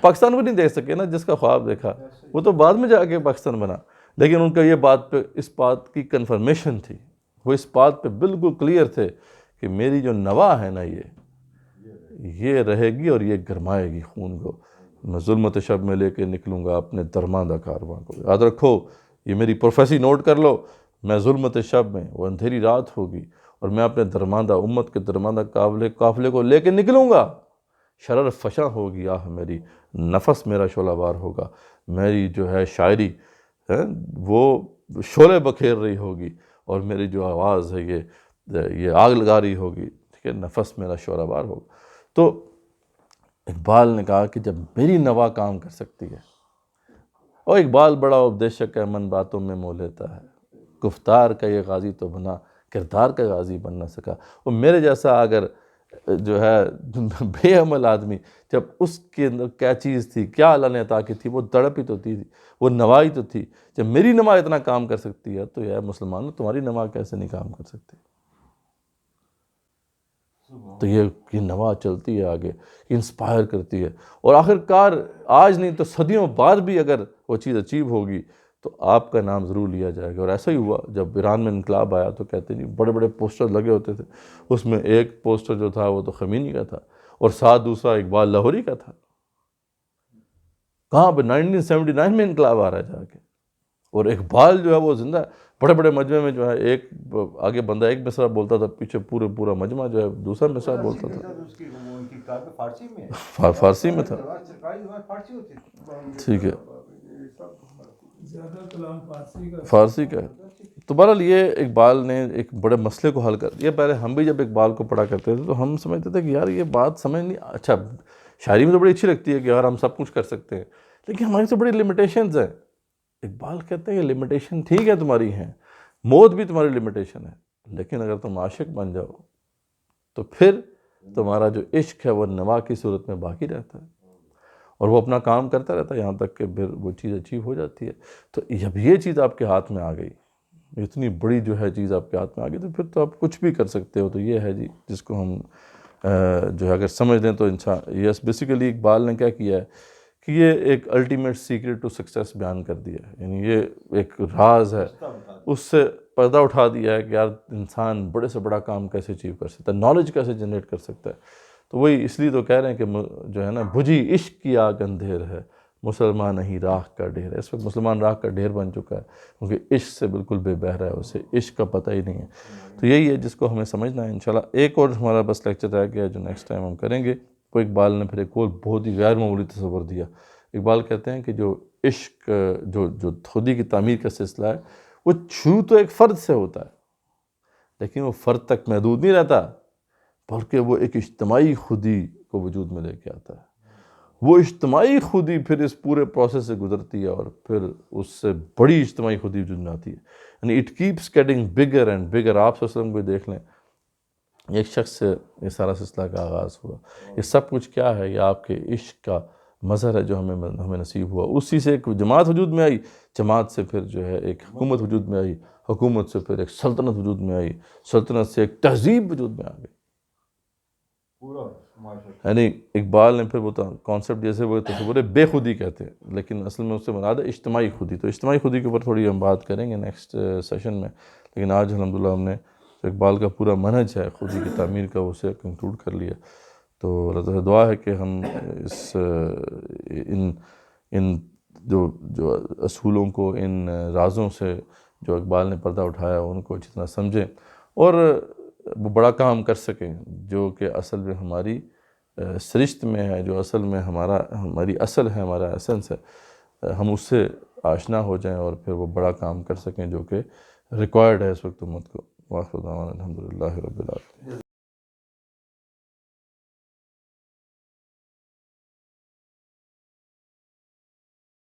پاکستان بھی نہیں دیکھ سکے نا، جس کا خواب دیکھا وہ تو بعد میں جا کے پاکستان بنا، لیکن ان کا یہ بات پہ اس بات کی کنفرمیشن تھی، وہ اس بات پہ بالکل کلیئر تھے کہ میری جو نوا ہے نا یہ رہے گی اور یہ گرمائے گی خون کو. میں ظلمت شب میں لے کے نکلوں گا اپنے درماندہ کارواں کو. یاد رکھو، یہ میری پروفیسی نوٹ کر لو، میں ظلمت شب میں، وہ اندھیری رات ہوگی اور میں اپنے درماندہ امت کے درماندہ قافلے کو لے کے نکلوں گا. شرر فشاں ہوگی آہ میری، نفس میرا شعلہ وار ہوگا. میری جو ہے شاعری وہ شعلے بکھیر رہی ہوگی، اور میری جو آواز ہے یہ آگ لگا رہی ہوگی، ٹھیک ہے، نفس میرا شعلہ وار ہوگا. تو اقبال نے کہا کہ جب میری نوا کام کر سکتی ہے، اور اقبال بڑا اپدیشک ہے، من باتوں میں مو لیتا ہے، گفتار کا یہ غازی تو بنا، کردار کا غازی بن نہ سکا. اور میرے جیسا اگر جو ہے بے عمل آدمی، جب اس کے اندر کیا چیز تھی، کیا اللہ نے عطا کی تھی، وہ تڑپ ہی تو تھی، وہ نوائی تو تھی. جب میری نوا اتنا کام کر سکتی ہے تو یا مسلمانوں تمہاری نوا کیسے نہیں کام کر سکتی؟ تو یہ نوا چلتی ہے آگے، انسپائر کرتی ہے، اور آخر کار آج نہیں تو صدیوں بعد بھی اگر وہ چیز اچیو ہوگی تو آپ کا نام ضرور لیا جائے گا. اور ایسا ہی ہوا جب ایران میں انقلاب آیا تو کہتے ہیں بڑے بڑے پوسٹر لگے ہوتے تھے، اس میں ایک پوسٹر جو تھا وہ تو خمینی کا تھا اور ساتھ دوسرا اقبال لاہوری کا تھا. کہاں پہ 1979 میں انقلاب آ رہا ہے جا کے. اور اقبال جو ہے وہ زندہ ہے. بڑے بڑے مجمع میں جو ہے ایک آگے بندہ ایک مصرع بولتا تھا، پیچھے پورا مجمع جو ہے دوسرا مصرع بولتا تھا. فارسی میں تھا. ٹھیک ہے، فارسی کا ہے. تو بہرحال یہ اقبال نے ایک بڑے مسئلے کو حل کر دیا. پہلے ہم بھی جب اقبال کو پڑھا کرتے تھے تو ہم سمجھتے تھے کہ یار یہ بات سمجھ نہیں، اچھا شاعری میں تو بڑی اچھی لگتی ہے کہ یار ہم سب کچھ کر سکتے ہیں، لیکن ہماری تو بڑی لمیٹیشنز ہیں. اقبال کہتے ہیں یہ لمیٹیشن ٹھیک ہے تمہاری ہیں، موت بھی تمہاری لمیٹیشن ہے، لیکن اگر تم عاشق بن جاؤ تو پھر تمہارا جو عشق ہے وہ نوا کی صورت میں باقی رہتا ہے، اور وہ اپنا کام کرتا رہتا ہے یہاں تک کہ پھر وہ چیز اچیو ہو جاتی ہے. تو جب یہ چیز آپ کے ہاتھ میں آ گئی، اتنی بڑی جو ہے چیز آپ کے ہاتھ میں آ گئی، تو پھر تو آپ کچھ بھی کر سکتے ہو. تو یہ ہے جی جس کو ہم جو ہے اگر سمجھ لیں تو یس بیسیکلی اقبال نے کیا کیا ہے کہ یہ ایک الٹیمیٹ سیکرٹ ٹو سکسیس بیان کر دیا ہے. یعنی یہ ایک راز ہے، اس سے پردہ اٹھا دیا ہے کہ یار انسان بڑے سے بڑا کام کیسے اچیو کر سکتا ہے، نالج کیسے جنریٹ کر سکتا ہے. تو وہی اس لیے تو کہہ رہے ہیں کہ جو ہے نا بجھی عشق کی آگ اندھیر ہے، مسلمان نہیں راکھ کا ڈھیر ہے. اس وقت مسلمان راکھ کا ڈھیر بن چکا ہے کیونکہ عشق سے بالکل بے بہرا ہے، اسے عشق کا پتہ ہی نہیں ہے. تو یہی ہے جس کو ہمیں سمجھنا ہے. انشاءاللہ ایک اور ہمارا بس لیکچر رہ گیا جو نیکسٹ ٹائم ہم کریں گے. وہ اقبال نے پھر ایک اور بہت ہی غیر معمولی تصور دیا. اقبال کہتے ہیں کہ جو عشق جو خودی کی تعمیر کا سلسلہ ہے وہ شروع تو ایک فرد سے ہوتا ہے، لیکن وہ فرد تک محدود نہیں رہتا، بلکہ وہ ایک اجتماعی خودی کو وجود میں لے کے آتا ہے. وہ اجتماعی خودی پھر اس پورے پروسیس سے گزرتی ہے اور پھر اس سے بڑی اجتماعی خودی وجود میں آتی ہے. یعنی it keeps getting bigger and bigger. آپ صلی اللہ علیہ وسلم کو دیکھ لیں، ایک شخص سے یہ سارا سلسلہ کا آغاز ہوا. یہ سب کچھ کیا ہے؟ یہ آپ کے عشق کا مظہر ہے جو ہمیں نصیب ہوا. اسی سے ایک جماعت وجود میں آئی، جماعت سے پھر جو ہے ایک حکومت وجود میں آئی، حکومت سے پھر ایک سلطنت وجود میں آئی، سلطنت سے ایک تہذیب وجود میں آ گئی. یعنی اقبال نے پھر وہ کانسیپٹ جیسے وہ تصور بے خودی کہتے ہیں، لیکن اصل میں اس سے مراد ہے اجتماعی خودی. تو اجتماعی خودی کے اوپر تھوڑی ہم بات کریں گے نیکسٹ سیشن میں. لیکن آج الحمدللہ ہم نے اقبال کا پورا منہج ہے خودی کی تعمیر کا، اسے کنکلوڈ کر لیا. تو اللہ تعالیٰ دعا ہے کہ ہم ان جو اصولوں کو، ان رازوں سے جو اقبال نے پردہ اٹھایا ان کو اچھی طرح سمجھیں اور وہ بڑا کام کر سکیں جو کہ اصل میں ہماری سرشت میں ہے، جو اصل میں ہماری اصل ہے، ہمارا ایسنس ہے. ہم اس سے آشنا ہو جائیں اور پھر وہ بڑا کام کر سکیں جو کہ ریکوائرڈ ہے اس وقت امت کو. واخر دعوانا الحمدللہ رب العالمین.